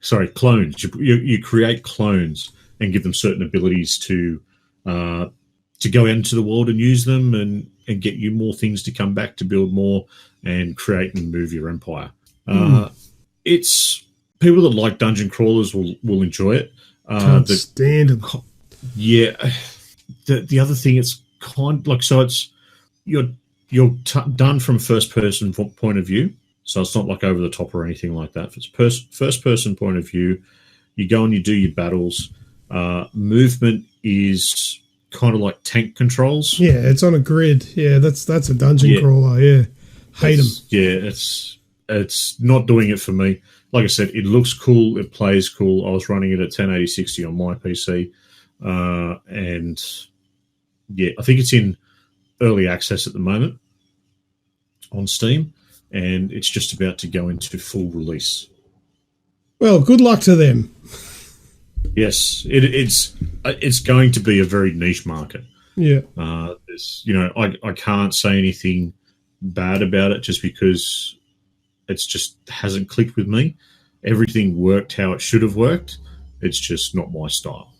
Sorry, clones. You create clones and give them certain abilities to go out into the world and use them and get you more things to come back to build more and create and move your empire. It's people that like dungeon crawlers will enjoy it. Can't stand them. Yeah. The other thing, it's kind like, so it's you're done from first person point of view, So it's not like over the top or anything like that. If it's first person point of view, you go and you do your battles. Movement is kind of like tank controls. Yeah, it's on a grid. Yeah, that's a dungeon crawler. Yeah, hate them. Yeah, it's not doing it for me. Like I said, it looks cool. It plays cool. I was running it at 1080-60 on my PC. And yeah, I think it's in early access at the moment on Steam, and it's just about to go into full release. Well, good luck to them. Yes, it's going to be a very niche market. Yeah. I can't say anything bad about it just because it's just hasn't clicked with me. Everything worked how it should have worked. It's just not my style,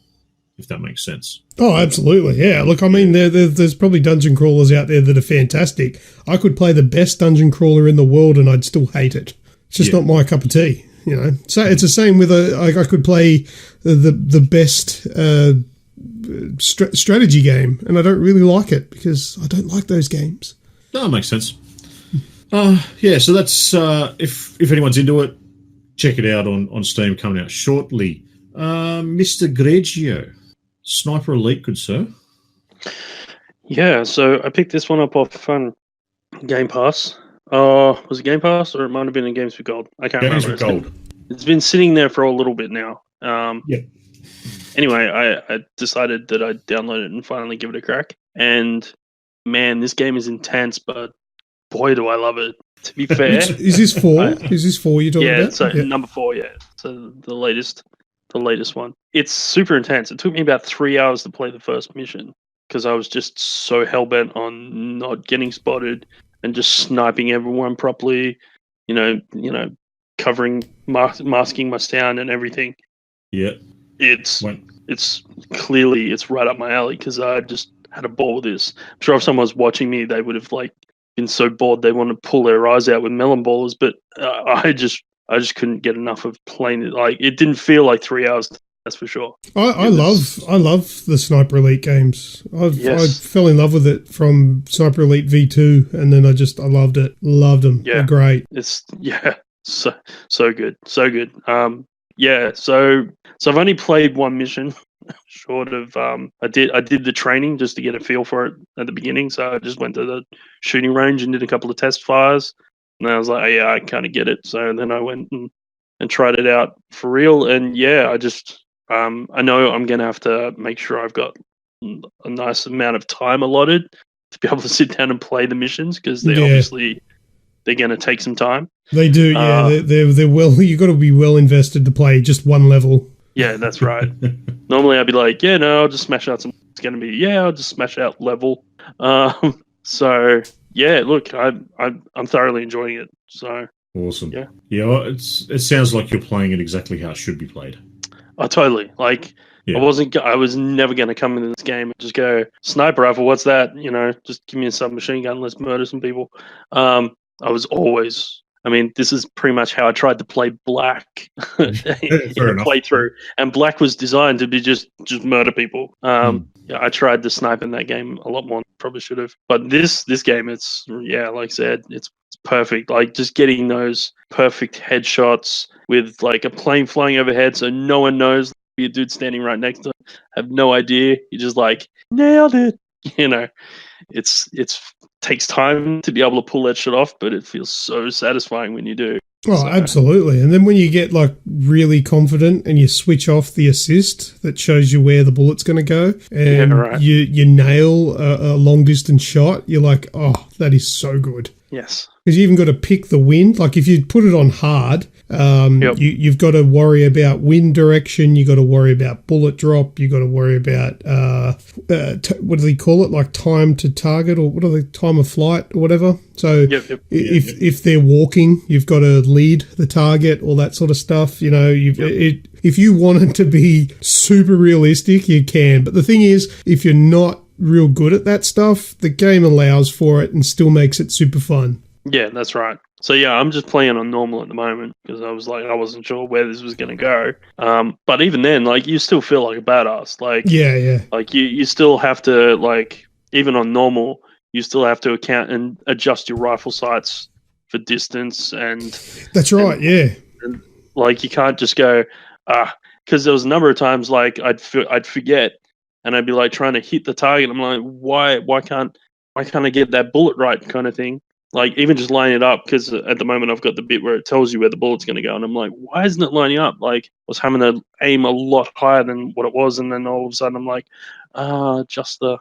if that makes sense. Oh, absolutely. Yeah. Look, I mean, there's probably dungeon crawlers out there that are fantastic. I could play the best dungeon crawler in the world and I'd still hate it. It's just not my cup of tea, you know. So it's the same with I could play the best strategy game and I don't really like it because I don't like those games. No, it makes sense. So that's if anyone's into it, check it out on Steam, coming out shortly. Mr. Grejio, Sniper Elite, good sir. Yeah, so I picked this one up off Game Pass. Was it Game Pass or it might have been in Games with Gold? I can't remember. Gold. It's been sitting there for a little bit now. Anyway, I decided that I'd download it and finally give it a crack. And man, this game is intense, but boy, do I love it. To be fair, is this 4? Is this 4 you're talking about? So number 4, yeah. So the latest one. It's super intense. It took me about 3 hours to play the first mission because I was just so hell-bent on not getting spotted and just sniping everyone properly, covering, masking my sound and everything. Yeah. It's clearly right up my alley because I just had a ball with this. I'm sure if someone was watching me, they would have been so bored they want to pull their eyes out with melon ballers, but I just couldn't get enough of playing it. Like, it didn't feel like 3 hours, that's for sure. I love the Sniper Elite games. I fell in love with it from Sniper Elite V2, and then I loved it. Loved them. Yeah. They're great. It's so good. So good. So I've only played one mission. Short of I did the training just to get a feel for it at the beginning, so I just went to the shooting range and did a couple of test fires, and I was like, I kind of get it. So then I went and tried it out for real, and I just I know I'm gonna have to make sure I've got a nice amount of time allotted to be able to sit down and play the missions because they're gonna take some time. They do, they're well. You got to be well invested to play just one level. Yeah, that's right. Normally I'd be like, I'll just smash out some. It's going to be, I'll just smash out level. So yeah, look, I'm thoroughly enjoying it. So awesome. Yeah. It sounds like you're playing it exactly how it should be played. Oh, totally. Like I was never going to come into this game and just go sniper rifle. What's that? Just give me a submachine gun. Let's murder some people. I was always. I mean, this is pretty much how I tried to play Black in a playthrough, and Black was designed to be just murder people. I tried to snipe in that game a lot more than I probably should have. But this game, it's like I said, it's perfect. Like just getting those perfect headshots with like a plane flying overhead, so no one knows your dude standing right next to him. Have no idea. You're just like nailed it. It's takes time to be able to pull that shit off, but it feels so satisfying when you do. Oh, absolutely. And then when you get like really confident and you switch off the assist that shows you where the bullet's going to go and you nail a long distance shot, you're like, oh, that is so good. Yes. Because you even got to pick the wind. Like if you put it on hard, you've got to worry about wind direction. You got to worry about bullet drop. You got to worry about what do they call it? Like time to target, or what are they? Time of flight, or whatever. So if they're walking, you've got to lead the target, all that sort of stuff. If you want it to be super realistic, you can. But the thing is, if you're not real good at that stuff, the game allows for it and still makes it super fun. Yeah, that's right. So I'm just playing on normal at the moment because I wasn't sure where this was going to go. But even then, like, you still feel like a badass. Like, like you still have to, like, even on normal, you still have to account and adjust your rifle sights for distance and That's right. and, like you can't just go because there was a number of times like I'd forget and I'd be like trying to hit the target. I'm like, why can't I get that bullet right kind of thing? Like even just lining it up, because at the moment I've got the bit where it tells you where the bullet's going to go, and I'm like, why isn't it lining up? Like I was having to aim a lot higher than what it was, and then all of a sudden I'm like, adjust the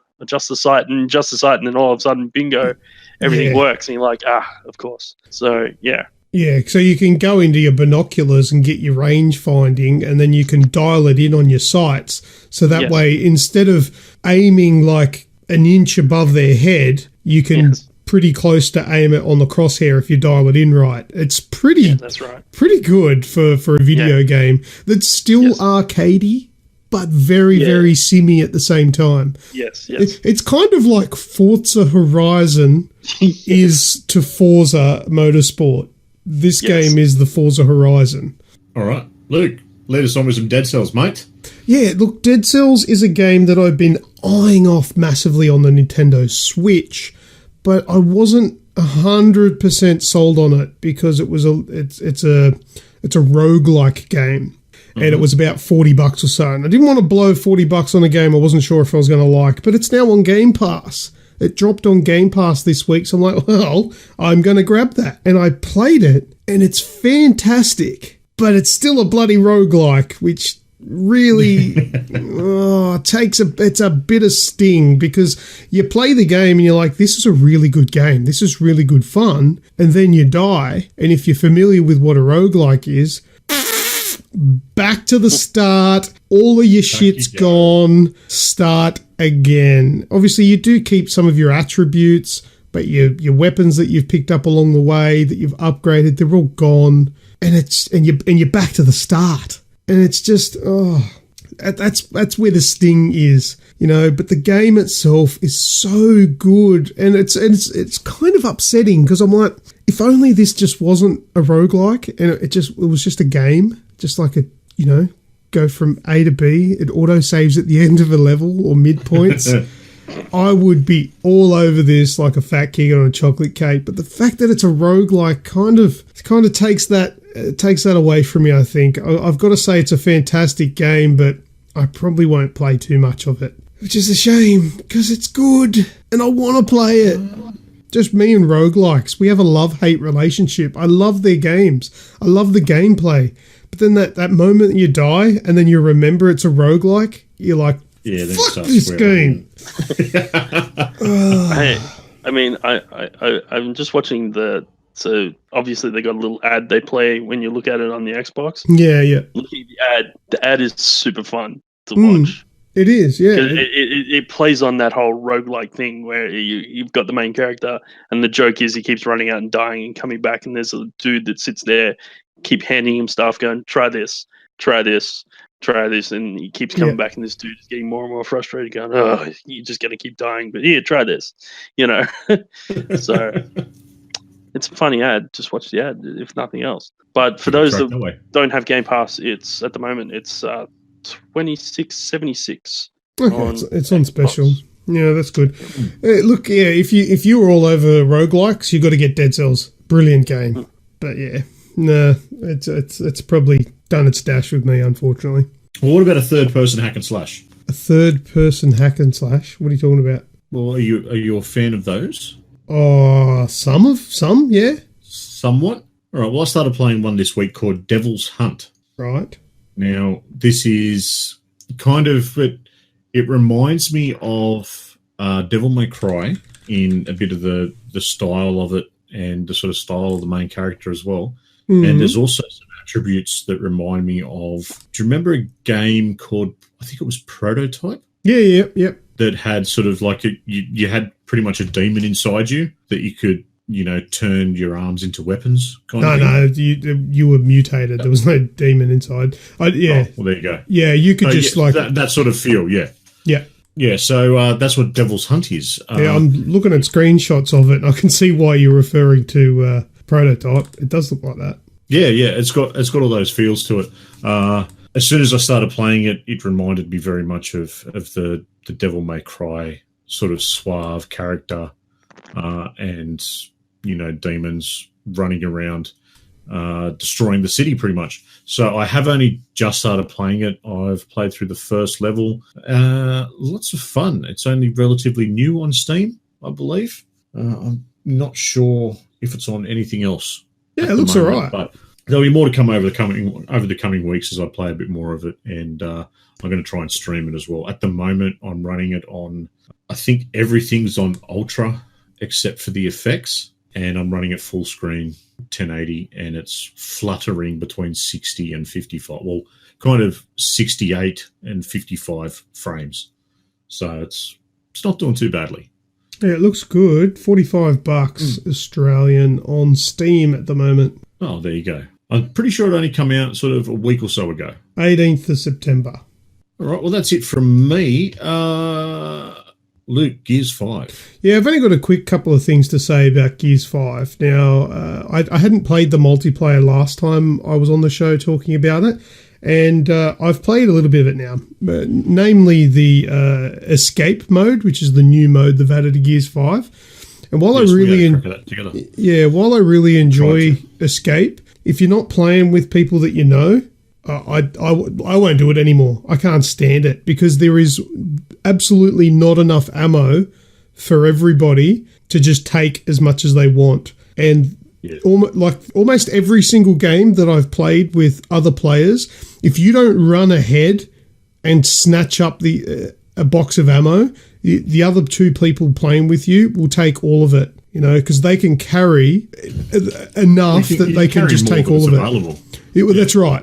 sight, and then all of a sudden, bingo, everything works, and you're like, of course. So yeah. Yeah, so you can go into your binoculars and get your range finding, and then you can dial it in on your sights. So that way, instead of aiming like an inch above their head, you can pretty close to aim it on the crosshair if you dial it in right. It's pretty, that's right. Pretty good for a video game that's still arcadey, but very, very simmy at the same time. Yes. It's kind of like Forza Horizon is to Forza Motorsport. This game is the Forza Horizon. All right. Luke, lead us on with some Dead Cells, mate. Yeah, look, Dead Cells is a game that I've been eyeing off massively on the Nintendo Switch, but I wasn't 100% sold on it because it's a roguelike game. And it was about $40 or so. And I didn't want to blow $40 on a game I wasn't sure if I was going to like, but it's now on Game Pass. It dropped on Game Pass this week, so I'm like, well, I'm going to grab that. And I played it, and it's fantastic, but it's still a bloody roguelike, which really it's a bit of sting, because you play the game and you're like, this is a really good game. This is really good fun. And then you die. And if you're familiar with what a roguelike is, back to the start, all of your shit's gone, start again. Obviously, you do keep some of your attributes, but your weapons that you've picked up along the way, that you've upgraded, they're all gone. And you're back to the start. And it's just, that's where the sting is, you know. But the game itself is so good, and it's kind of upsetting, because I'm like, if only this just wasn't a roguelike and it was just a game, just like go from A to B, it auto saves at the end of a level or midpoints. I would be all over this like a fat kid on a chocolate cake. But the fact that it's a roguelike kind of takes that away from me, I think. I've got to say it's a fantastic game, but I probably won't play too much of it, which is a shame, because it's good and I want to play it. Just me and roguelikes, we have a love-hate relationship. I love their games. I love the gameplay. But then that moment that you die and then you remember it's a roguelike, you're like, fuck this game. I'm just watching so obviously they got a little ad they play when you look at it on the Xbox. Yeah. Looking at the ad is super fun to watch. It is, yeah. It plays on that whole roguelike thing where you've got the main character, and the joke is he keeps running out and dying and coming back, and there's a dude that sits there, keep handing him stuff, going, try this, and he keeps coming back, and this dude is getting more and more frustrated, going, oh, you're just going to keep dying, but here, try this, So it's a funny ad. Just watch the ad, if nothing else. But for those that don't have Game Pass, it's at the moment it's $26.76. Okay, it's on special. Yeah, that's good. Look, yeah, if you were all over roguelikes, you got to get Dead Cells. Brilliant game. But yeah, no, it's probably done its dash with me, unfortunately. Well, what about a third-person hack and slash? A third-person hack and slash? What are you talking about? Well, are you a fan of those? Oh, some, yeah. Somewhat. All right. Well, I started playing one this week called Devil's Hunt. Right. Now, this is kind of it reminds me of Devil May Cry in a bit of the style of it and the sort of style of the main character as well. Mm-hmm. And there's also some attributes that remind me of. Do you remember a game called, I think it was Prototype? Yeah. That had sort of like you had pretty much a demon inside you that you could, turn your arms into weapons. No, you were mutated. There was no demon inside. Yeah. Oh, well, there you go. Yeah, you could that sort of feel. Yeah. Yeah. Yeah. So that's what Devil's Hunt is. I'm looking at screenshots of it, and I can see why you're referring to Prototype. It does look like that. Yeah. It's got all those feels to it. As soon as I started playing it, it reminded me very much of the Devil May Cry sort of suave character, and demons running around, destroying the city pretty much. So I have only just started playing it. I've played through the first level. Lots of fun. It's only relatively new on Steam, I believe. I'm not sure if it's on anything else. Yeah, it looks all right. But there'll be more to come over the coming weeks as I play a bit more of it, and I'm going to try and stream it as well. At the moment, I'm running it on, I think everything's on Ultra except for the effects, and I'm running it full screen 1080, and it's fluttering between 60 and 55. Well, kind of 68 and 55 frames. So it's not doing too badly. Yeah, it looks good. $45 Australian on Steam at the moment. Oh, there you go. I'm pretty sure it only came out sort of a week or so ago. 18th of September. All right, well, that's it from me. Luke, Gears 5. Yeah, I've only got a quick couple of things to say about Gears 5. Now, I hadn't played the multiplayer last time I was on the show talking about it, and I've played a little bit of it now, namely the escape mode, which is the new mode they've added to Gears 5. And while I really enjoy escape, if you're not playing with people that you know, I won't do it anymore. I can't stand it because there is absolutely not enough ammo for everybody to just take as much as they want. And almost every single game that I've played with other players, if you don't run ahead and snatch up a box of ammo, the other two people playing with you will take all of it, because they can carry enough that they can just take all of it.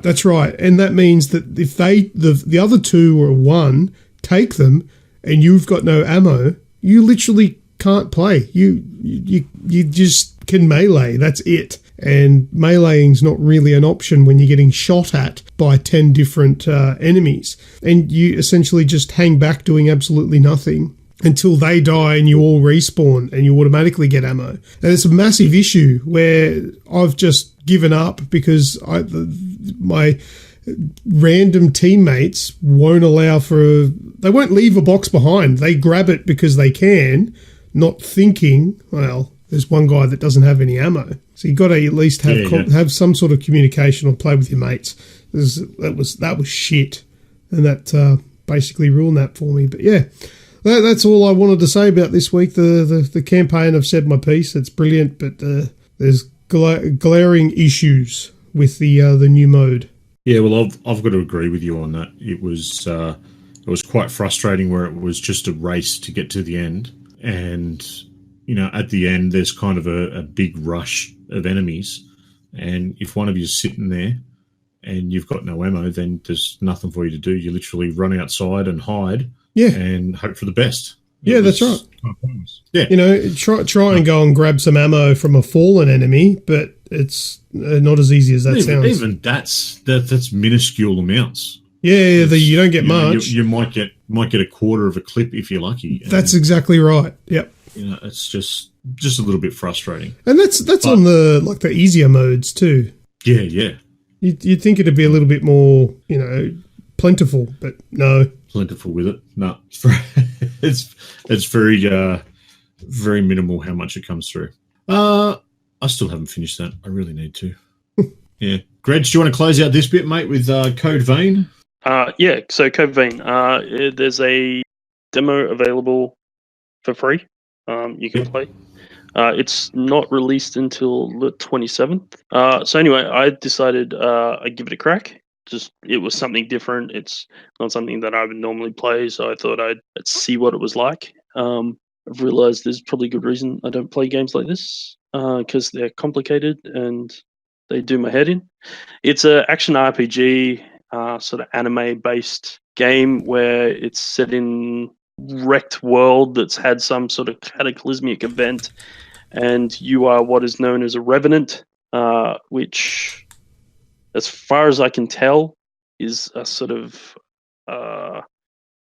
That's right. And that means that if the other two or one take them and you've got no ammo, you literally can't play. You just can melee. That's it. And meleeing's not really an option when you're getting shot at by 10 different enemies. And you essentially just hang back doing absolutely nothing until they die and you all respawn and you automatically get ammo. And it's a massive issue where I've just given up because my random teammates won't they won't leave a box behind. They grab it because they can, not thinking, well, there's one guy that doesn't have any ammo. So you've got to at least have some sort of communication or play with your mates. That was shit. And that basically ruined that for me. But yeah, that's all I wanted to say about this week. The campaign, I've said my piece. It's brilliant, but there's glaring issues with the new mode. Yeah, well, I've got to agree with you on that. It was quite frustrating where it was just a race to get to the end, and at the end there's kind of a big rush of enemies, and if one of you's sitting there and you've got no ammo, then there's nothing for you to do. You literally run outside and hide, and hope for the best. That's right. Kind of pointless. Yeah, try and go and grab some ammo from a fallen enemy, but it's not as easy as that sounds. Even that's minuscule amounts. Yeah, you don't get much. You might get a quarter of a clip if you're lucky. That's exactly right. Yep. It's just a little bit frustrating. And that's on the easier modes too. Yeah. You'd think it'd be a little bit more, plentiful, but no. Plentiful with it. No, it's very very minimal how much it comes through. I still haven't finished that. I really need to. Yeah, Greg, do you want to close out this bit, mate, with Code Vein? Yeah. So Code Vein, there's a demo available for free. You can play. It's not released until the 27th. So anyway, I decided I'd give it a crack. It was something different. It's not something that I would normally play, so I thought I'd see what it was like. I've realized there's probably a good reason I don't play games like this, because they're complicated and they do my head in. It's an action RPG, sort of anime-based game where it's set in wrecked world that's had some sort of cataclysmic event, and you are what is known as a revenant, which, as far as I can tell, is a sort of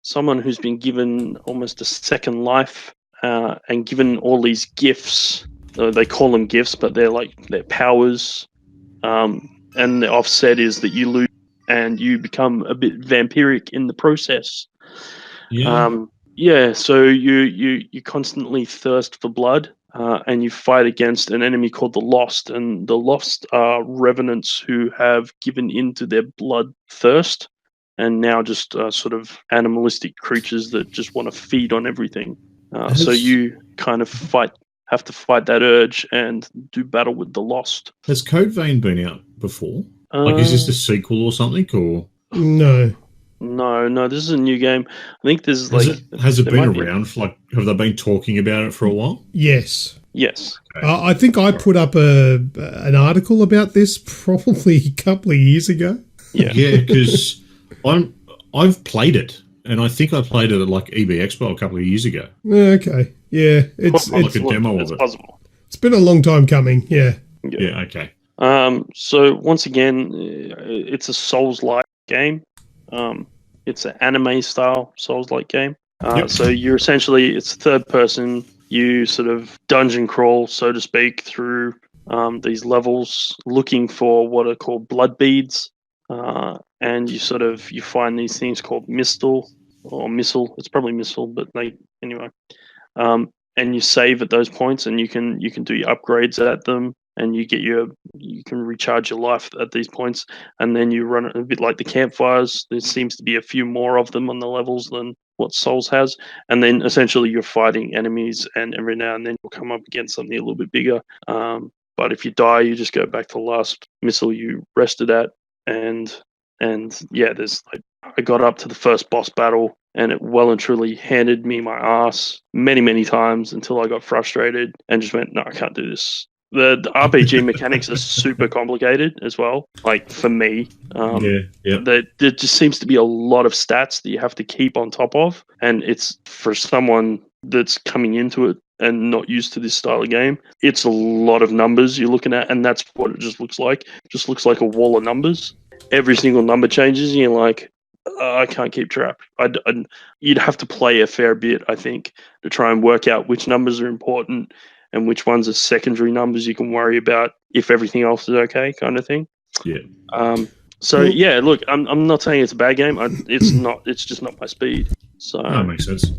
someone who's been given almost a second life and given all these gifts. They call them gifts, but they're powers. And the offset is that you lose and you become a bit vampiric in the process. Yeah. So you constantly thirst for blood, and you fight against an enemy called the Lost. And the Lost are revenants who have given in to their blood thirst, and now just sort of animalistic creatures that just want to feed on everything. So you kind of have to fight that urge and do battle with the Lost. Has Code Vein been out before? Is this a sequel or something? Or No. No, this is a new game. I think this is has it been around for have they been talking about it for a while? Yes. Yes. Okay. I think I put up an article about this probably a couple of years ago. Yeah. Yeah, because I've played it, and I think I played it at EB Expo a couple of years ago. Okay. Yeah. It's a demo of it. Possible. It's been a long time coming. Yeah. Yeah. Okay. So once again, it's a Souls-like game. It's an anime style Souls-like game. Yep. So you're essentially, it's third person. You sort of dungeon crawl, so to speak, through these levels, looking for what are called blood beads, and you find these things called mistle or missile. It's probably missile, but anyway. And you save at those points, and you can do your upgrades at them, and you can recharge your life at these points, and then you run it a bit like the campfires. There seems to be a few more of them on the levels than what Souls has, and then essentially you're fighting enemies, and every now and then you'll come up against something a little bit bigger. But if you die, you just go back to the last missile you rested at, and yeah, there's I got up to the first boss battle, and it well and truly handed me my ass many times until I got frustrated and just went, no, I can't do this. The RPG mechanics are super complicated as well. For me, there just seems to be a lot of stats that you have to keep on top of, and it's for someone that's coming into it and not used to this style of game. It's a lot of numbers you're looking at, and that's what it just looks like. It just looks like a wall of numbers. Every single number changes, and you're like, I can't keep track. You'd have to play a fair bit, I think, to try and work out which numbers are important and which ones are secondary numbers you can worry about if everything else is okay, kind of thing. Yeah. Look, I'm not saying it's a bad game. It's not. It's just not my speed. So that makes sense.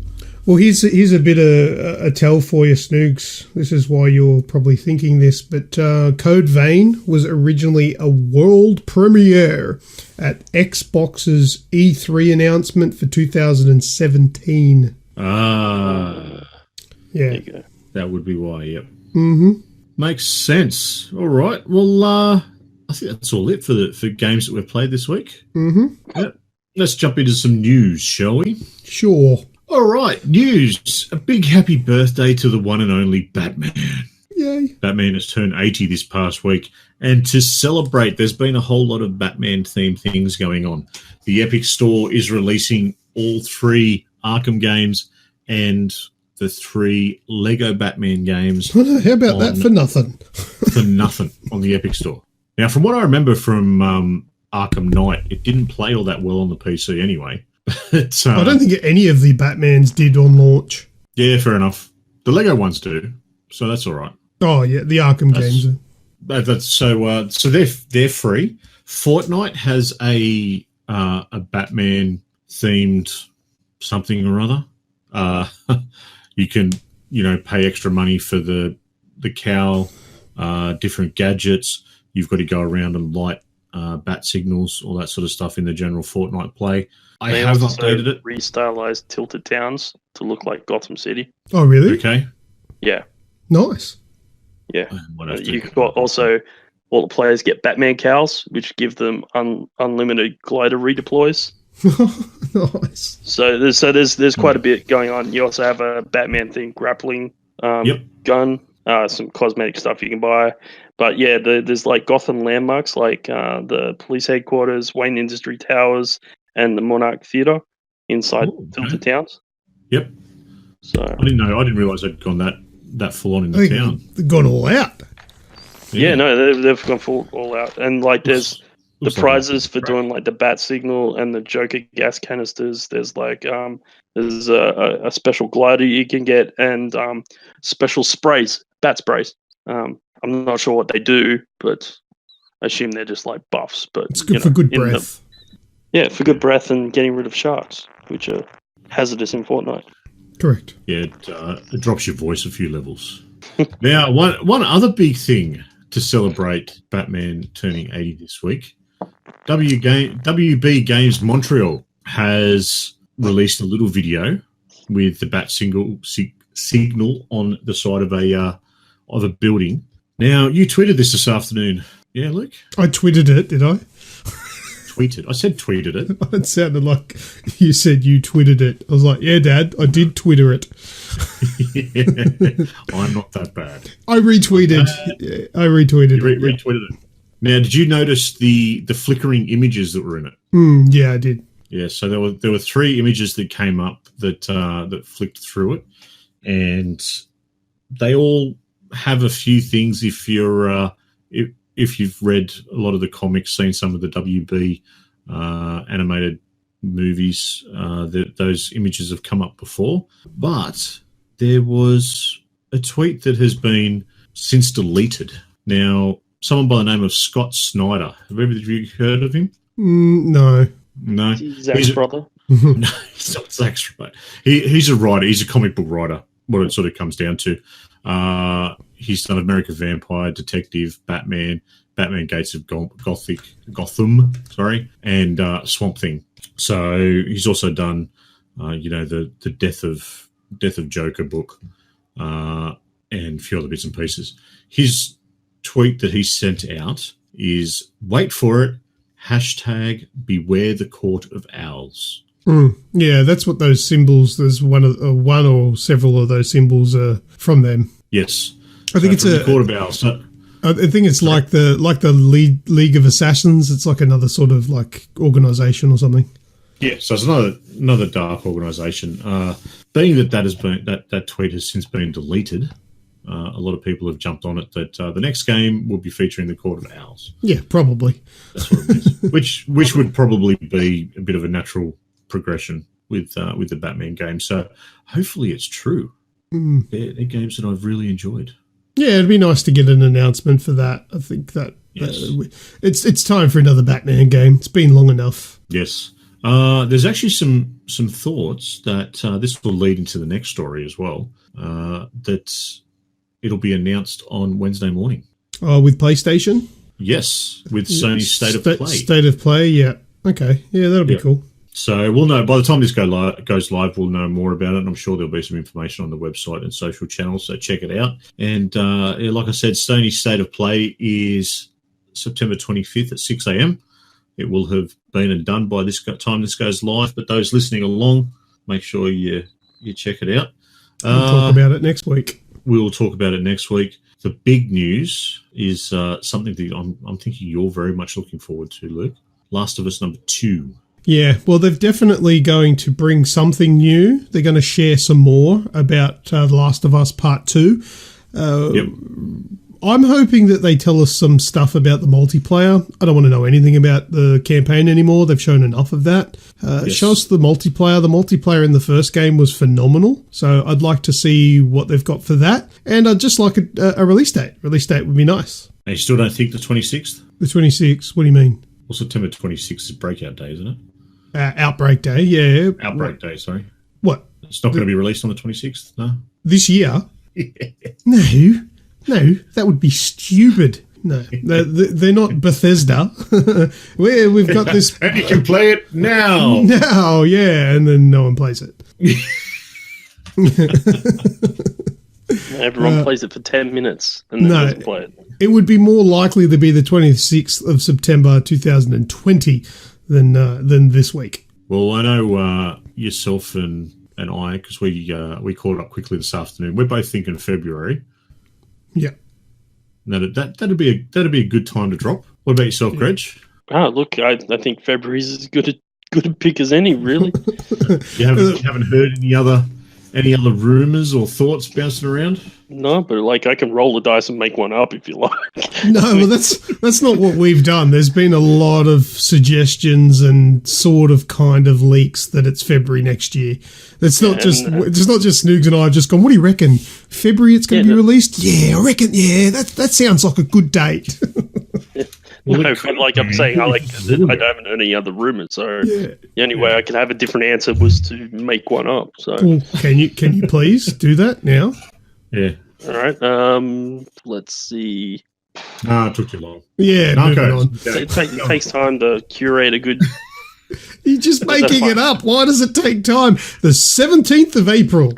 Well, here's a bit of a tell for you, Snoogs. This is why you're probably thinking this, but Code Vein was originally a world premiere at Xbox's E3 announcement for 2017. Ah. Yeah. There you go. That would be why, yep. Mm-hmm. Makes sense. All right. Well, I think that's all it for games that we've played this week. Mm-hmm. Yep. Let's jump into some news, shall we? Sure. All right, news. A big happy birthday to the one and only Batman. Yay. Batman has turned 80 this past week. And to celebrate, there's been a whole lot of Batman-themed things going on. The Epic Store is releasing all 3 Arkham games and the 3 Lego Batman games. How about that for nothing? For nothing on the Epic Store. Now, from what I remember from Arkham Knight, it didn't play all that well on the PC anyway. But, I don't think any of the Batmans did on launch. Yeah, fair enough. The Lego ones do, so that's all right. Oh yeah, the Arkham games. So they're free. Fortnite has a Batman themed something or other. You can pay extra money for the cowl, different gadgets. You've got to go around and light bat signals, all that sort of stuff in the general Fortnite play. I have updated it. Restylized Tilted Towns to look like Gotham City. Oh, really? Okay. Yeah. Nice. Yeah. You've got also all the players get Batman cowls, which give them unlimited glider redeploys. Nice. So there's quite a bit going on. You also have a Batman themed grappling gun, some cosmetic stuff you can buy. But yeah, there's Gotham landmarks like the police headquarters, Wayne Industry Towers, and the Monarch Theatre inside Tilted Towns. Yep. So I didn't realise they'd gone that full on in the town. They've gone all out. Yeah, no, they've gone full all out, and there's the prizes for doing the bat signal and the Joker gas canisters. There's there's a special glider you can get and special sprays, bat sprays. I'm not sure what they do, but I assume they're just buffs. But it's good for good breath. For good breath and getting rid of sharks, which are hazardous in Fortnite. Correct. Yeah, it drops your voice a few levels. Now, one other big thing to celebrate Batman turning 80 this week, WB Games Montreal has released a little video with the bat signal on the side of a building. Now, you tweeted this afternoon. Yeah, Luke? I tweeted it, did I? Tweeted. I said tweeted it. It sounded like you said you tweeted it. I was like, yeah, Dad, I did Twitter it. Yeah, I'm not that bad. I retweeted. I retweeted it. Retweeted it. Now, did you notice the flickering images that were in it? Yeah, I did. Yeah, so there were 3 images that came up that flicked through it, and they all have a few things. If you're if you've read a lot of the comics, seen some of the WB animated movies, those images have come up before. But there was a tweet that has been since deleted. Now, someone by the name of Scott Snyder. Have either of you heard of him? No. No. Zach's brother? No, he's not Zach's brother. He's a writer. He's a comic book writer, what it sort of comes down to. He's done American Vampire, Detective, Batman Gates of Gotham, and Swamp Thing. So he's also done, the Death of Joker book, and a few other bits and pieces. His tweet that he sent out is, wait for it, #beware the court of owls. Yeah, that's what those symbols, there's one or several of those symbols are from them. Yes. I think it's the court of owls. So, I think it's like the League of Assassins. It's like another sort of like organization or something. Yeah, so it's another dark organization. Being that tweet has since been deleted, a lot of people have jumped on it that the next game will be featuring the Court of Owls. Yeah, probably. That's what it is. which would probably be a bit of a natural progression with the Batman game. So hopefully it's true. They're games that I've really enjoyed. Yeah, it'd be nice to get an announcement for that. I think that it's time for another Batman game. It's been long enough. Yes. There's actually some thoughts that this will lead into the next story as well, that it'll be announced on Wednesday morning. Oh, with PlayStation? Yes, with Sony's State of Play. State of Play, yeah. Okay, yeah, that'll be cool. So we'll know, by the time this goes live, we'll know more about it, and I'm sure there'll be some information on the website and social channels, so check it out. And like I said, Sony's State of Play is September 25th at 6 a.m. It will have been and done by this time this goes live, but those listening along, make sure you check it out. We'll talk about it next week. We'll talk about it next week. The big news is something that I'm thinking you're very much looking forward to, Luke. Last of Us #2. Yeah, well, they're definitely going to bring something new. They're going to share some more about The Last of Us Part 2. Yep. I'm hoping that they tell us some stuff about the multiplayer. I don't want to know anything about the campaign anymore. They've shown enough of that. Show us the multiplayer. The multiplayer in the first game was phenomenal. So I'd like to see what they've got for that. And I'd just like a release date. Release date would be nice. And you still don't think the 26th? The 26th? What do you mean? Well, September 26th is Breakout Day, isn't it? Outbreak Day, yeah. Outbreak Day, sorry. What? It's not going to be released on the 26th, no? This year? Yeah. No, that would be stupid. No, they're not Bethesda. We've got this... And you can play it now. Now, yeah, and then no one plays it. Everyone plays it for 10 minutes and then doesn't play it. It would be more likely to be the 26th of September 2020 than this week. Well, I know yourself and I, because we caught up quickly this afternoon. We're both thinking February. Yeah. That'd be a good time to drop. What about yourself, Greg? Look, I think February's as good a pick as any, really. You haven't heard any other rumours or thoughts bouncing around? No, but I can roll the dice and make one up if you like. No, well, that's not what we've done. There's been a lot of suggestions and sort of kind of leaks that it's February next year. It's not just Snoogs and I have just gone, what do you reckon? February it's going to be released? Yeah, I reckon, that sounds like a good date. No, but I'm saying, I haven't heard any other rumours, so the only way I could have a different answer was to make one up. So, well, can you please do that now? Yeah. All right. Let's see. It took too long. Yeah, moving on. Narcos. It takes time to curate a good. You're just making it up. Why does it take time? The 17th of April.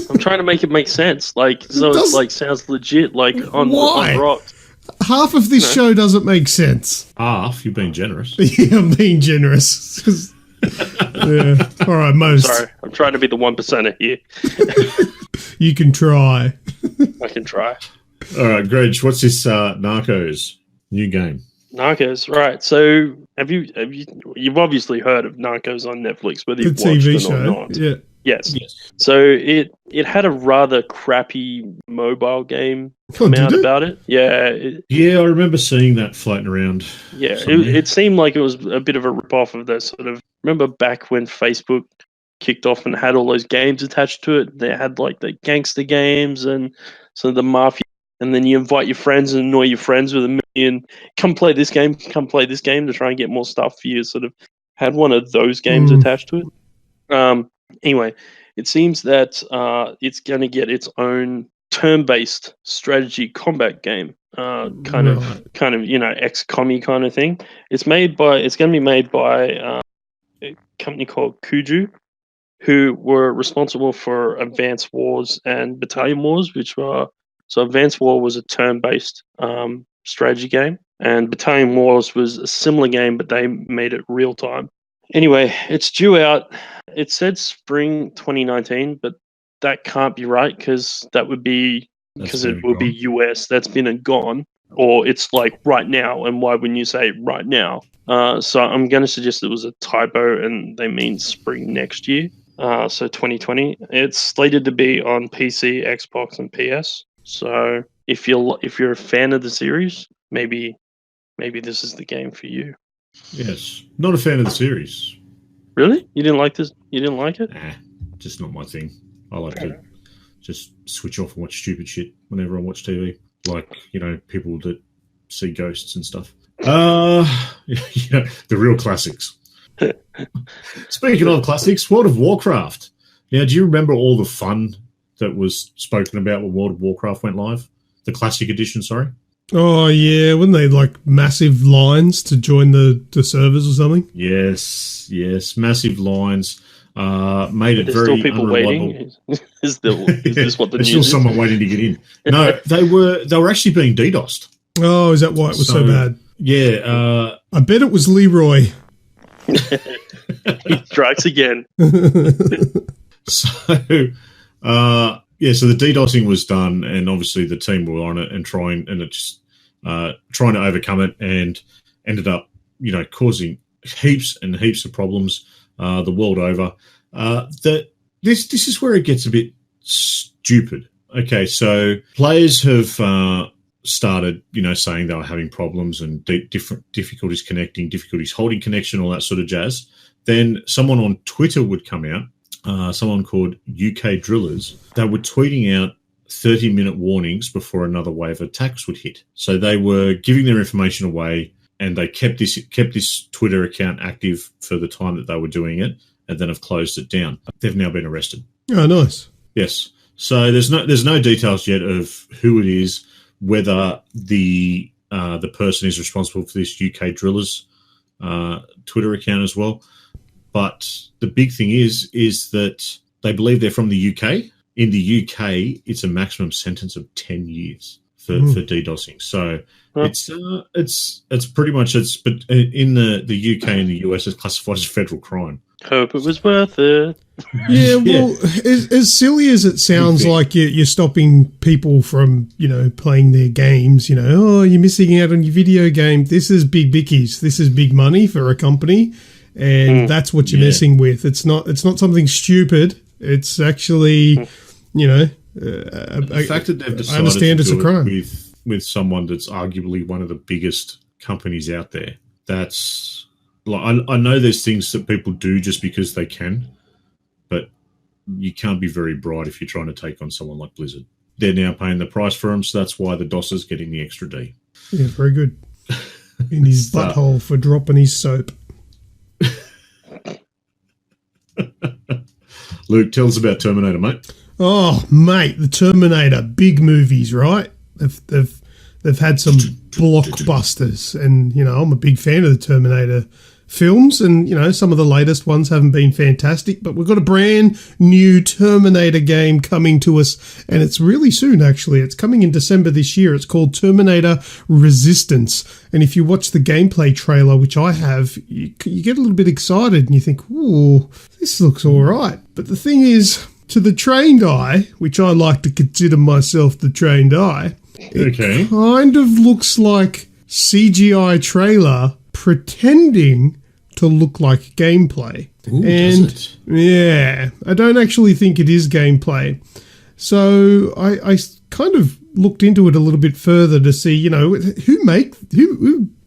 I'm trying to make it make sense. Like, so it's like sounds legit. Like on rocks. Half of this show doesn't make sense. Half? You're being generous. Yeah, I'm being generous. Yeah. All right, most. Sorry, I'm trying to be the 1%er here. You can try. I can try. All right, Greg, what's this Narcos new game? Narcos, right? So you've obviously heard of Narcos on Netflix, whether you've The watched TV it show. or not. Yeah. Yes. So it had a rather crappy mobile game come did out it? about it. Yeah. Yeah, I remember seeing that floating around. Yeah, somewhere. it seemed like it was a bit of a rip-off of that sort of... Remember back when Facebook kicked off and had all those games attached to it? They had like the gangster games and some of the mafia, and then you invite your friends and annoy your friends with a million, come play this game to try and get more stuff for you. Sort of had one of those games attached to it. Anyway, it seems that it's going to get its own turn-based strategy combat game, kind of XCOM-y kind of thing. It's going to be made by a company called Kuju, who were responsible for Advance Wars and Battalion Wars, so Advance War was a turn-based strategy game, and Battalion Wars was a similar game, but they made it real-time. Anyway, it's due out. It said spring 2019, but that can't be right because it would be US. That's been and gone, or it's like right now. And why wouldn't you say right now? So I'm going to suggest it was a typo, and they mean spring next year. So 2020. It's slated to be on PC, Xbox, and PS. So if you're a fan of the series, maybe this is the game for you. Yes. Not a fan of the series. Really? You didn't like this? You didn't like it? Nah, just not my thing. I like to just switch off and watch stupid shit whenever I watch TV. Like, people that see ghosts and stuff. The real classics. Speaking of classics, World of Warcraft. Now, do you remember all the fun that was spoken about when World of Warcraft went live? The classic edition, sorry. Oh, yeah. Wouldn't they like massive lines to join the servers or something? Yes. Massive lines. Made it There's very still people unreliable. waiting. Is this what the There's news still someone waiting to get in. No, they were actually being DDoSed. Oh, is that why it was so bad? Yeah. I bet it was Leroy. He strikes again. So the DDoSing was done, and obviously the team were on it and trying to overcome it, and ended up, causing heaps and heaps of problems the world over. This is where it gets a bit stupid. Okay, so players have started, saying they were having problems and different difficulties connecting, difficulties holding connection, all that sort of jazz. Then someone on Twitter would come out, someone called UK Drillers. They were tweeting out 30-minute warnings before another wave of attacks would hit. So they were giving their information away, and they kept this Twitter account active for the time that they were doing it, and then have closed it down. They've now been arrested. Oh, nice. Yes. So there's no details yet of who it is, whether the person is responsible for this UK Drillers Twitter account as well. But the big thing is that they believe they're from the UK. In the UK, it's a maximum sentence of 10 years for DDoSing. So it's pretty much but in the UK and the US, it's classified as a federal crime. Hope it was worth it. Yeah, well, as silly as it sounds like you're stopping people from, playing their games, oh, you're missing out on your video game. This is big bickies. This is big money for a company, and that's what you're messing with. It's not something stupid. It's actually, the fact that they've decided I understand to it's a do crime. it with someone that's arguably one of the biggest companies out there. That's like, I know there's things that people do just because they can, but you can't be very bright if you're trying to take on someone like Blizzard. They're now paying the price for them, so that's why the DOS is getting the extra D. Yeah, very good. In his butthole for dropping his soap. Luke, tell us about Terminator, mate. Oh, mate, the Terminator, big movies, right? They've had some blockbusters, and I'm a big fan of the Terminator films, and some of the latest ones haven't been fantastic, but we've got a brand new Terminator game coming to us, and it's really soon. Actually, it's coming in December this year. It's called Terminator Resistance, and if you watch the gameplay trailer, which I have, you get a little bit excited and you think, "Ooh, this looks all right." But the thing is, to the trained eye, which I like to consider myself the trained eye, it kind of looks like CGI trailer pretending to look like gameplay. Ooh, and does it? yeah, I don't actually think it is gameplay. So I kind of looked into it a little bit further to see, who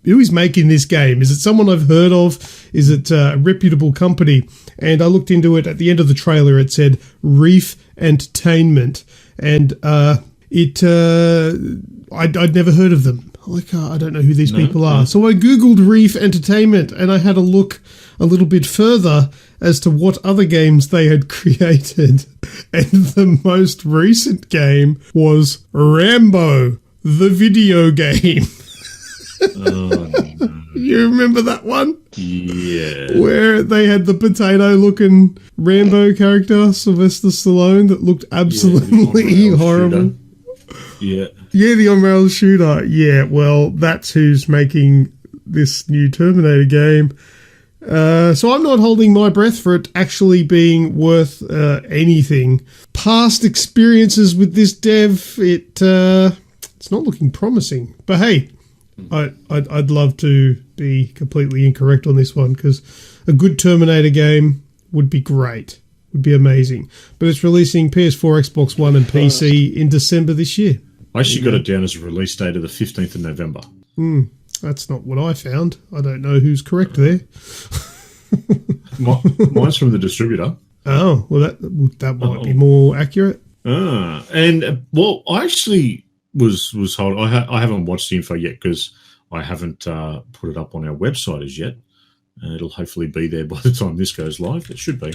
is making this game? Is it someone I've heard of? Is it a reputable company? And I looked into it. At the end of the trailer, it said Reef Entertainment, and I'd never heard of them. I don't know who these people are. So I Googled Reef Entertainment, and I had a look a little bit further as to what other games they had created. And the most recent game was Rambo, the video game. Oh, no. You remember that one? Yeah. Where they had the potato-looking Rambo character, Sylvester Stallone, that looked absolutely horrible. Yeah. Yeah, the on-rail shooter. Yeah, well, that's who's making this new Terminator game. So I'm not holding my breath for it actually being worth anything. Past experiences with this dev, it's not looking promising. But hey, I'd love to be completely incorrect on this one, because a good Terminator game would be great. Would be amazing. But it's releasing PS4, Xbox One and PC in December this year. I actually got it down as a release date of the 15th of November. That's not what I found. I don't know who's correct there. Mine's from the distributor. Oh, well, that might be more accurate. And I actually was told, I haven't watched the info yet because I haven't put it up on our website as yet. It'll hopefully be there by the time this goes live. It should be.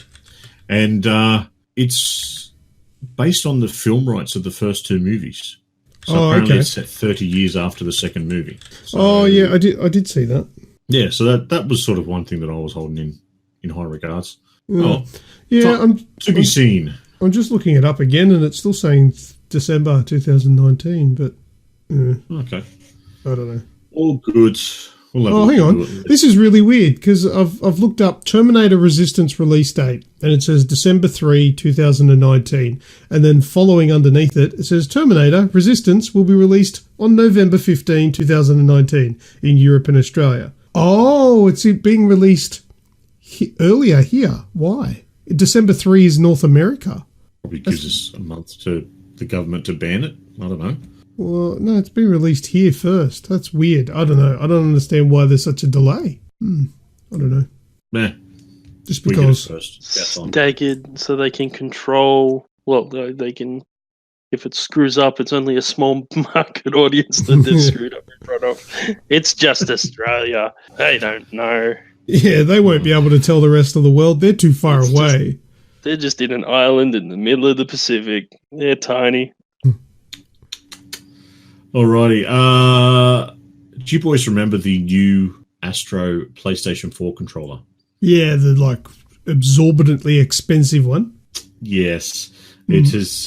And it's based on the film rights of the first two movies. So apparently it's set 30 years after the second movie. So, yeah, I did see that. Yeah, so that was sort of one thing that I was holding in high regards. Yeah, to be seen. I'm just looking it up again, and it's still saying December 2019, but okay, I don't know. All good. Hang on. This is really weird, because I've looked up Terminator Resistance release date, and it says December 3, 2019. And then following underneath it, it says Terminator Resistance will be released on November 15, 2019 in Europe and Australia. Oh, it's being released earlier here. Why? December 3 is North America. Probably gives us a month to the government to ban it. I don't know. Well, no, it's been released here first. That's weird. I don't know. I don't understand why there's such a delay. I don't know. Nah. Just because. Staggered so they can control. Well, they can. If it screws up, it's only a small market audience that they've screwed up in front of. It's just Australia. They don't know. Yeah, they won't be able to tell the rest of the world. They're too far away. They're just in an island in the middle of the Pacific. They're tiny. Alrighty. Do you boys remember the new Astro PlayStation 4 controller? Yeah, the exorbitantly expensive one. Yes. It is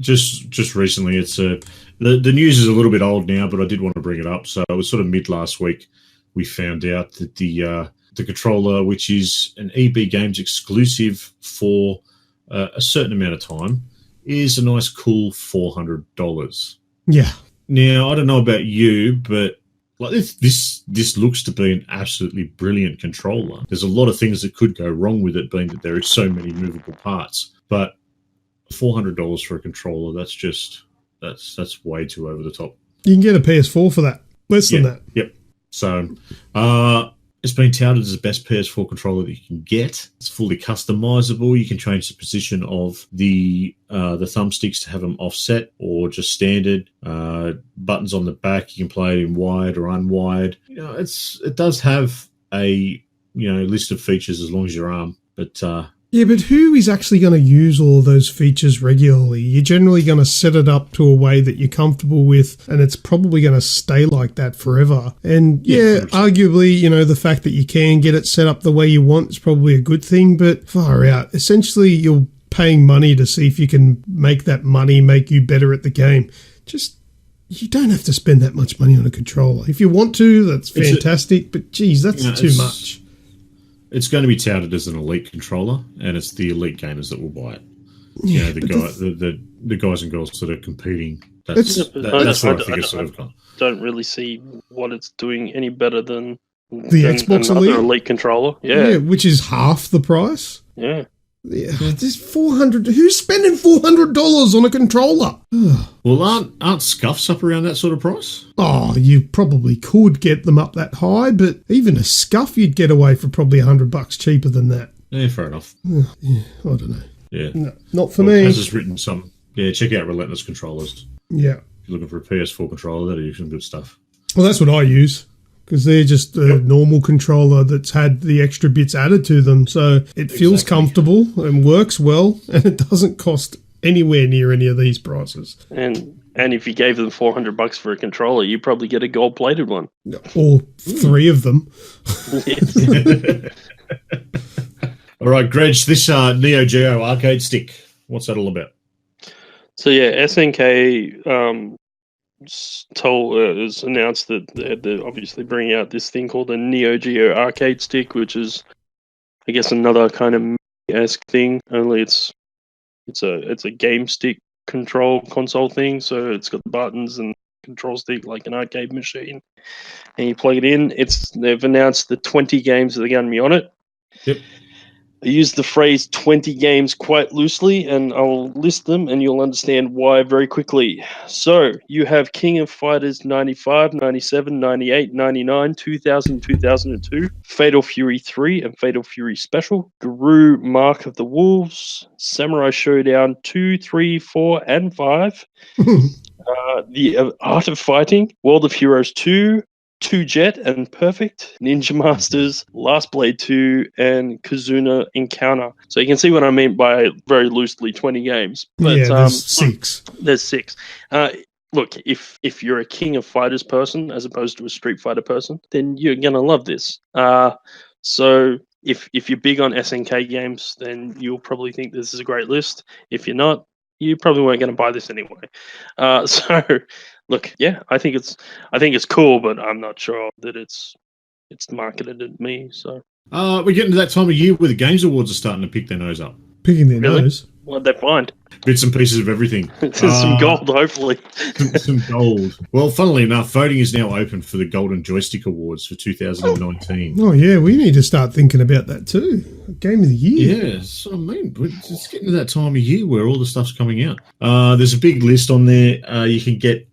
just recently. It's the news is a little bit old now, but I did want to bring it up. So it was sort of mid last week. We found out that the controller, which is an EB Games exclusive for a certain amount of time, is a nice, cool $400. Yeah. Now, I don't know about you, but this looks to be an absolutely brilliant controller. There's a lot of things that could go wrong with it, being that there are so many movable parts. But $400 for a controller, that's way too over the top. You can get a PS4 for that. Less than that. Yep. So, it's been touted as the best PS4 controller that you can get. It's fully customizable. You can change the position of the thumbsticks to have them offset or just standard. Buttons on the back. You can play it in wired or unwired. It does have a list of features as long as your arm. But Yeah, but who is actually going to use all of those features regularly? You're generally going to set it up to a way that you're comfortable with, and it's probably going to stay like that forever. And yeah, arguably, you know, the fact that you can get it set up the way you want is probably a good thing, but far out. Essentially, you're paying money to see if you can make that money make you better at the game. Just, you don't have to spend that much money on a controller. If you want to, that's fantastic, but geez, that's too much. It's going to be touted as an elite controller, and it's the elite gamers that will buy it. You know, the guys and girls that are competing. That's what I think it's sort of gone. Don't really see what it's doing any better than the Xbox Elite controller. Yeah, which is half the price. Yeah. Yeah, there's $400. Who's spending $400 on a controller? Well, aren't scuffs up around that sort of price? Oh, you probably could get them up that high, but even a scuff you'd get away for probably $100 cheaper than that. Yeah, fair enough. Yeah, I don't know. Yeah, no, not for me. Has just written some. Yeah, check out Relentless controllers. Yeah, if you're looking for a PS4 controller, that'll do some good stuff. Well, that's what I use. Because they're just a normal controller that's had the extra bits added to them. So it feels comfortable and works well, and it doesn't cost anywhere near any of these prices. And if you gave them $400 for a controller, you probably get a gold-plated one. Or 3 of them. All right, Greg, this Neo Geo arcade stick, what's that all about? So yeah, SNK... is announced that they're obviously bringing out this thing called a Neo Geo arcade stick, which is, I guess, another kind of esque thing. Only it's a game stick console thing. So it's got the buttons and control stick like an arcade machine, and you plug it in. They've announced the 20 games that are going to be on it. Yep. I use the phrase 20 games quite loosely, and I'll list them and you'll understand why very quickly. So, you have King of Fighters 95, 97, 98, 99, 2000, 2002, Fatal Fury 3 and Fatal Fury Special, Guru Mark of the Wolves, Samurai Showdown 2, 3, 4, and 5, The Art of Fighting, World of Heroes 2, 2 Jet and Perfect, Ninja Masters, Last Blade 2, and Kazuna Encounter. So you can see what I mean by very loosely 20 games. But, yeah, there's 6. There's 6. Look, if you're a King of Fighters person as opposed to a Street Fighter person, then you're gonna love this. So if you're big on SNK games, then you'll probably think this is a great list. If you're not, you probably weren't going to buy this anyway. So, look, yeah, I think it's cool, but I'm not sure that it's marketed at me. So, we're getting to that time of year where the Games Awards are starting to pick their nose up. Picking their nose. What'd they find? Bits and pieces of everything. Some gold, hopefully. Some gold. Well, funnily enough, voting is now open for the Golden Joystick Awards for 2019. Oh, yeah, we need to start thinking about that too. Game of the year. Yeah, so I mean, it's getting to that time of year where all the stuff's coming out. There's a big list on there. You can get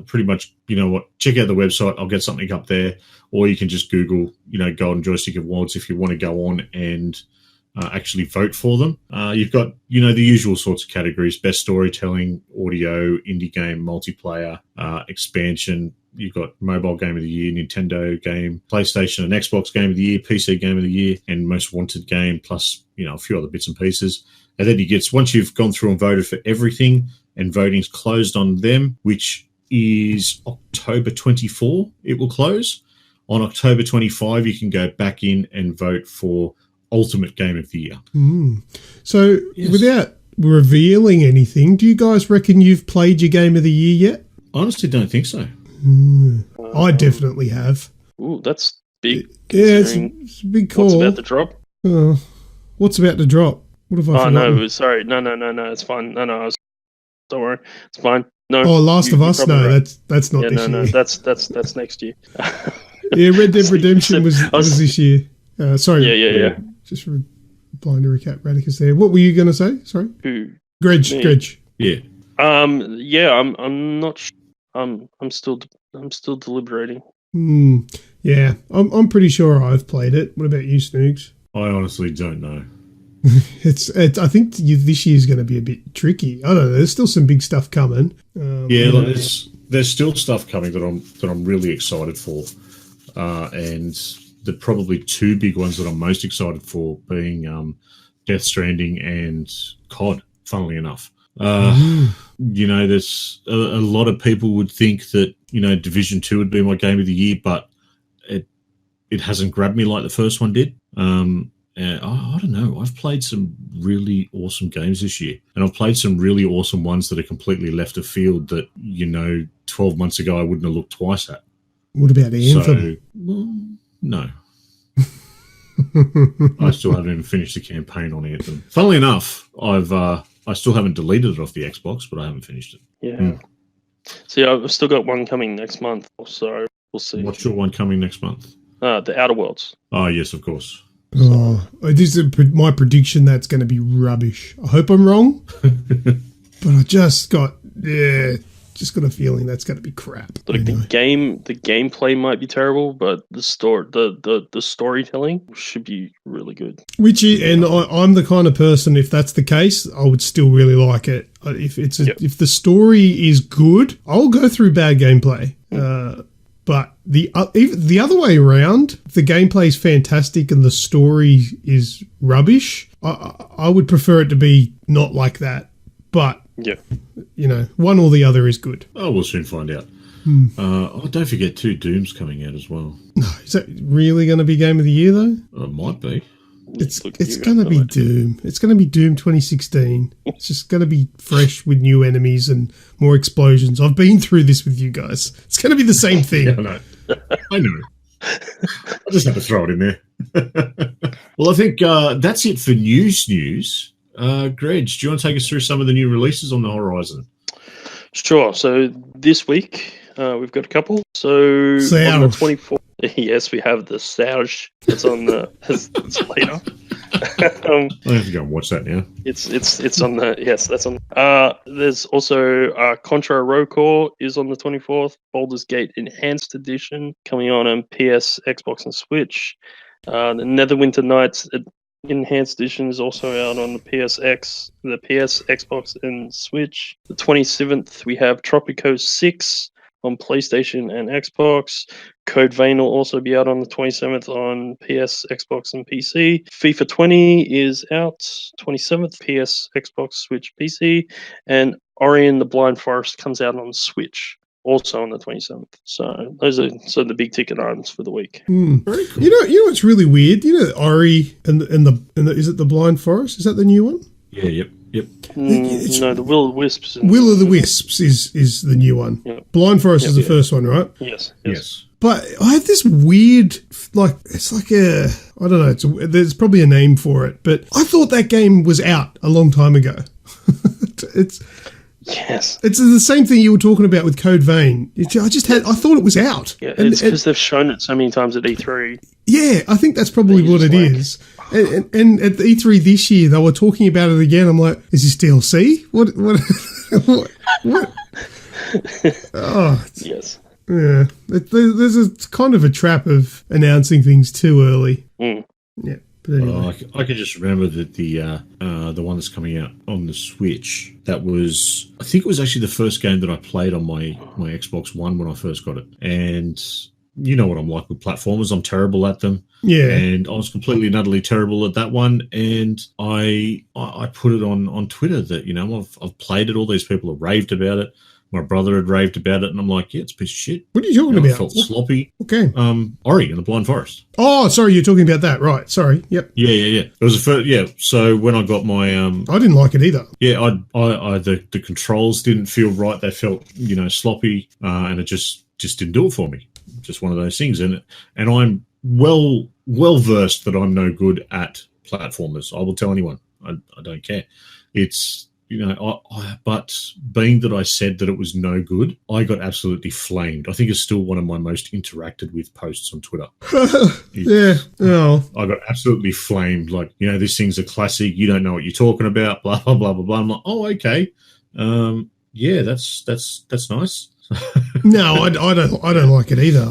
pretty much, you know what, check out the website. I'll get something up there. Or you can just Google, you know, Golden Joystick Awards if you want to go on and actually vote for them. You've got, you know, the usual sorts of categories: best storytelling, audio, indie game, multiplayer, expansion. You've got mobile game of the year, Nintendo game, PlayStation and Xbox game of the year, PC game of the year, and most wanted game, plus, you know, a few other bits and pieces. And then once you've gone through and voted for everything and voting's closed on them, which is October 24, it will close. On October 25, you can go back in and vote for Ultimate Game of the Year. So, without revealing anything, do you guys reckon you've played your Game of the Year yet? Honestly, don't think so. I definitely have. Ooh, that's big. Yeah, it's a big call. What's about to drop? What's about to drop? What have I forgotten? No, sorry. No, it's fine. No, don't worry. It's fine. No. Oh, Last of Us? No, right. that's not this year. No, that's next year. Yeah, Red Dead Redemption was this year. Sorry. Yeah. Just replying to Recap Radicus there. What were you going to say? Sorry. Who? Greg. Yeah. I'm not sure. I'm still deliberating. Yeah, I'm pretty sure I've played it. What about you, Snoogs? I honestly don't know. I think this year's going to be a bit tricky. I don't know. There's still some big stuff coming. There's still stuff coming that I'm really excited for, and the probably 2 big ones that I'm most excited for being Death Stranding and COD, funnily enough. There's a lot of people would think that, Division 2 would be my game of the year, but it hasn't grabbed me like the first one did. I don't know. I've played some really awesome games this year, and I've played some really awesome ones that are completely left of field that, 12 months ago I wouldn't have looked twice at. What about Anthem? No. I still haven't even finished the campaign on Anthem. Funnily enough, I still haven't deleted it off the Xbox, but I haven't finished it. Yeah. See, I've still got one coming next month, so we'll see. What's your one coming next month? The Outer Worlds. Oh, yes, of course. Oh, this is my prediction. That's going to be rubbish. I hope I'm wrong, but I just got a feeling that's going to be crap. Like the gameplay might be terrible, but the storytelling should be really good. I'm the kind of person, if that's the case, I would still really like it. If the story is good, I'll go through bad gameplay. But the other way around, if the gameplay is fantastic and the story is rubbish, I would prefer it to be not like that. But one or the other is good. Oh, we'll soon find out. Don't forget Doom's coming out as well. No, is that really going to be Game of the Year though? It might be. It's going to be Doom. It's going to be Doom 2016. It's just going to be fresh with new enemies and more explosions. I've been through this with you guys. It's going to be the same thing. Yeah, I know. I just had to throw it in there. Well, I think that's it for news. Greg, do you want to take us through some of the new releases on the horizon? Sure. So this week we've got a couple. So on the 24th, yes, we have the Souge. It's on the it's later. I have to go and watch that now. It's on the that's on. There's also Contra Row Core is on the 24th. Baldur's Gate Enhanced Edition coming on PS, Xbox, and Switch. The Neverwinter Nights Enhanced Edition is also out on the PSX, the PS, Xbox, and Switch. The 27th, we have Tropico 6 on PlayStation and Xbox. Code Vein will also be out on the 27th on PS, Xbox, and PC. FIFA 20 is out 27th, PS, Xbox, Switch, PC. And Ori and the Blind Forest comes out on Switch, also on the 27th. So those are the big ticket items for the week. Very cool. You know what's really weird? Ori and the is it the Blind Forest? Is that the new one? Yeah, yep. No, the Will of the Wisps. Will of the Wisps is the new one. Yep. Blind Forest is the first one, right? Yes. But I have this weird, it's like a, I don't know, there's probably a name for it, but I thought that game was out a long time ago. Yes. It's the same thing you were talking about with Code Vein. I thought it was out. Yeah, it's because they've shown it so many times at E3. Yeah, I think that's probably what it is. And at the E3 this year, they were talking about it again. I'm like, is this DLC? What? Oh. Yes. Yeah. There's a kind of a trap of announcing things too early. Mm. Yeah. But anyway. I can just remember that the one that's coming out on the Switch, I think it was actually the first game that I played on my Xbox One when I first got it. And you know what I'm like with platformers. I'm terrible at them. Yeah. And I was completely and utterly terrible at that one. And I put it on Twitter that, I've played it. All these people have raved about it. My brother had raved about it, and I'm like, yeah, it's a piece of shit. What are you talking about? I felt sloppy. Okay. Ori and the Blind Forest. Oh, sorry, you're talking about that, right? Sorry. Yep. Yeah. It was the first. Yeah. So when I got my, I didn't like it either. Yeah, the controls didn't feel right. They felt sloppy, and it just didn't do it for me. Just one of those things, and I'm well versed that I'm no good at platformers. I will tell anyone. I don't care. It's. But being that I said that it was no good, I got absolutely flamed. I think it's still one of my most interacted with posts on Twitter. Yeah. Oh. I got absolutely flamed. Like, this thing's a classic. You don't know what you're talking about. Blah blah blah blah blah. I'm like, oh, okay. Yeah, that's nice. No, I don't like it either.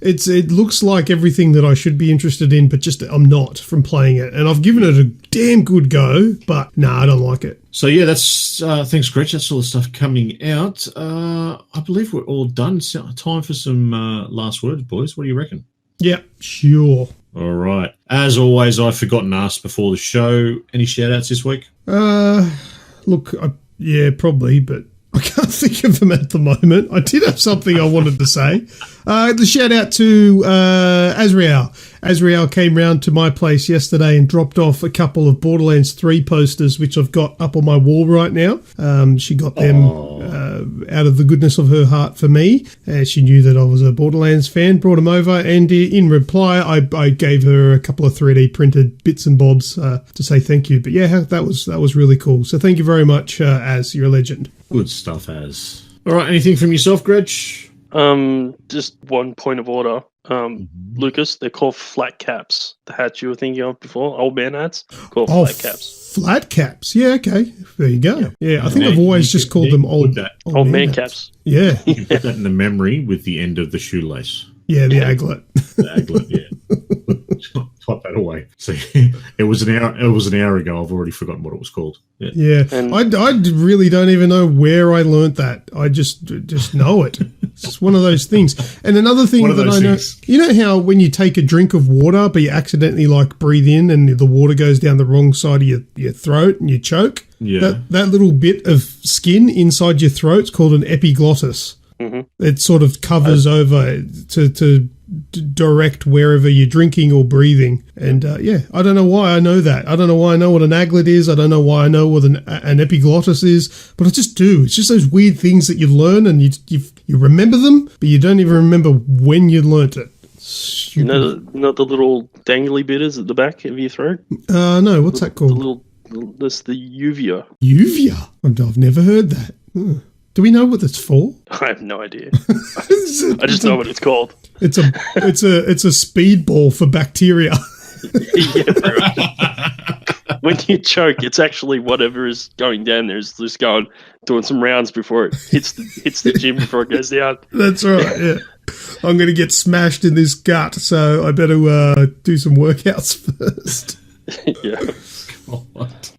It looks like everything that I should be interested in, but just I'm not from playing it. And I've given it a damn good go, but no, I don't like it. So yeah, that's thanks, Gretch. That's all the stuff coming out. I believe we're all done. So time for some last words, boys. What do you reckon? Yeah, sure. All right. As always, I've forgotten to ask before the show. Any shout-outs this week? Look, yeah, probably, but I can't think of them at the moment. I did have something I wanted to say. The shout out to Azrael. Azrael came round to my place yesterday and dropped off a couple of Borderlands 3 posters, which I've got up on my wall right now. She got them out of the goodness of her heart for me. She knew that I was a Borderlands fan, brought them over, and in reply, I gave her a couple of 3D printed bits and bobs to say thank you. But yeah, that was really cool. So thank you very much, Az. You're a legend. Good stuff, Az. All right, anything from yourself, Greg? Just one point of order. Lucas, they're called flat caps. The hats you were thinking of before, old man hats, called flat caps. Flat caps. Yeah, okay. There you go. Yeah, I think I've always just called them old man caps. Yeah. You can put that in the memory with the end of the shoelace. Yeah, the aglet. The aglet, yeah. Type that away. See, it was an hour ago. I've already forgotten what it was called. Yeah. I really don't even know where I learnt that. I just know it. It's one of those things. And another thing that I know, you know how when you take a drink of water, but you accidentally like breathe in and the water goes down the wrong side of your throat and you choke? Yeah. That little bit of skin inside your throat's called an epiglottis. Mm-hmm. It sort of covers over to direct wherever you're drinking or breathing. And I don't know why I know that. I don't know why I know what an aglet is. I don't know why I know what an epiglottis is, but I just do. It's just those weird things that you learn and you remember them, but you don't even remember when you learnt it. Stupid. Not the little dangly bit is at the back of your throat? No, what's that called? That's the uvula. Uvula? I've never heard that. Do we know what that's for? I have no idea. I just know what it's called. It's a speedball for bacteria. Yeah, bro. When you choke, it's actually whatever is going down there is just doing some rounds before it hits the gym before it goes down. That's right. Yeah, I'm going to get smashed in this gut, so I better do some workouts first. Yeah.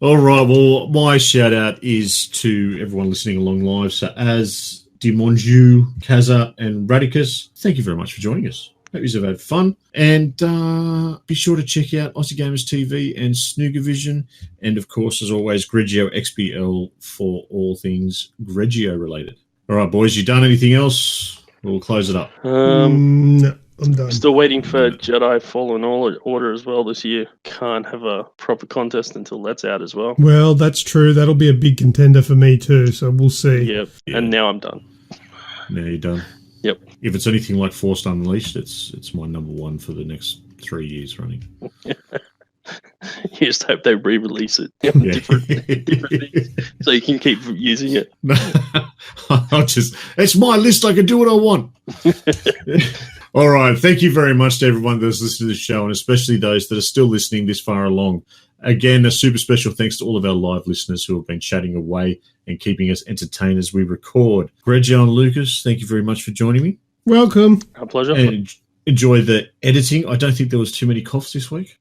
All right, well, my shout-out is to everyone listening along live. So as Dimonju, Kaza, and Radicus, thank you very much for joining us. Hope you've had fun. And be sure to check out Aussie Gamers TV and Snoogavision. And, of course, as always, Grejio XBL for all things Grejio related. All right, boys, you done anything else? We'll close it up. No. I'm done. Still waiting for Jedi Fallen Order as well this year. Can't have a proper contest until that's out as well. Well, that's true. That'll be a big contender for me too, so we'll see. Yep. Yeah. And now I'm done. Now you're done. Yep. If it's anything like Force Unleashed, it's my number one for the next 3 years running. You just hope they re-release it. Different things, so you can keep using it. It's my list. I can do what I want. All right. Thank you very much to everyone that's listening to the show, and especially those that are still listening this far along. Again, a super special thanks to all of our live listeners who have been chatting away and keeping us entertained as we record. Grejio and Lucas, thank you very much for joining me. Welcome. Our pleasure. And enjoy the editing. I don't think there was too many coughs this week.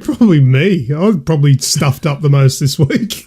Probably me. I was probably stuffed up the most this week.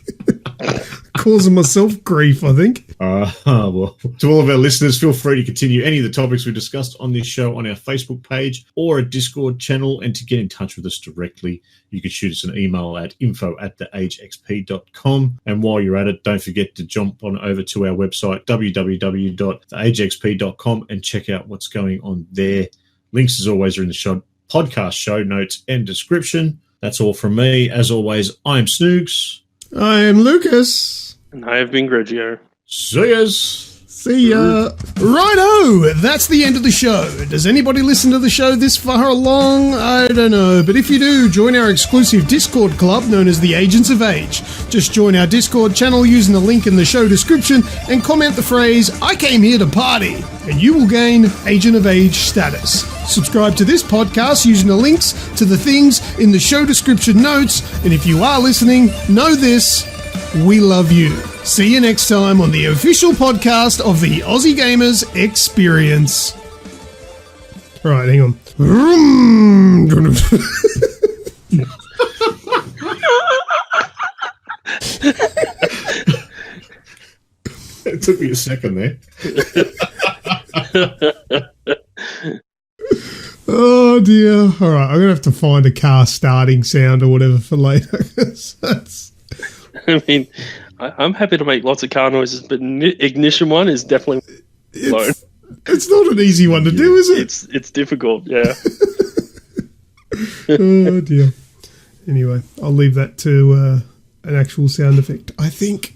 Causing myself grief, I think. Well, to all of our listeners, feel free to continue any of the topics we discussed on this show on our Facebook page or a Discord channel. And to get in touch with us directly, you can shoot us an email at info@theagexp.com. And while you're at it, don't forget to jump on over to our website, www.theagexp.com, and check out what's going on there. Links, as always, are in the podcast show notes and description. That's all from me. As always, I'm Snoogs. I am Lucas. And I have been Grejio. See yas. See ya. Righto, that's the end of the show. Does anybody listen to the show this far along? I don't know, but if you do, join our exclusive Discord club known as the Agents of Age. Just join our Discord channel using the link in the show description and comment the phrase, "I came here to party," and you will gain Agent of Age status. Subscribe to this podcast using the links to the things in the show description notes, and if you are listening, know this, we love you. See you next time on the official podcast of the Aussie Gamers Experience. Right, hang on. It took me a second there. Oh, Oh dear. All right, I'm gonna have to find a car starting sound or whatever for later. That's... I mean, I'm happy to make lots of car noises, but ignition one is definitely low. It's not an easy one to do, is it? It's difficult, yeah. Oh dear. Anyway, I'll leave that to an actual sound effect. I think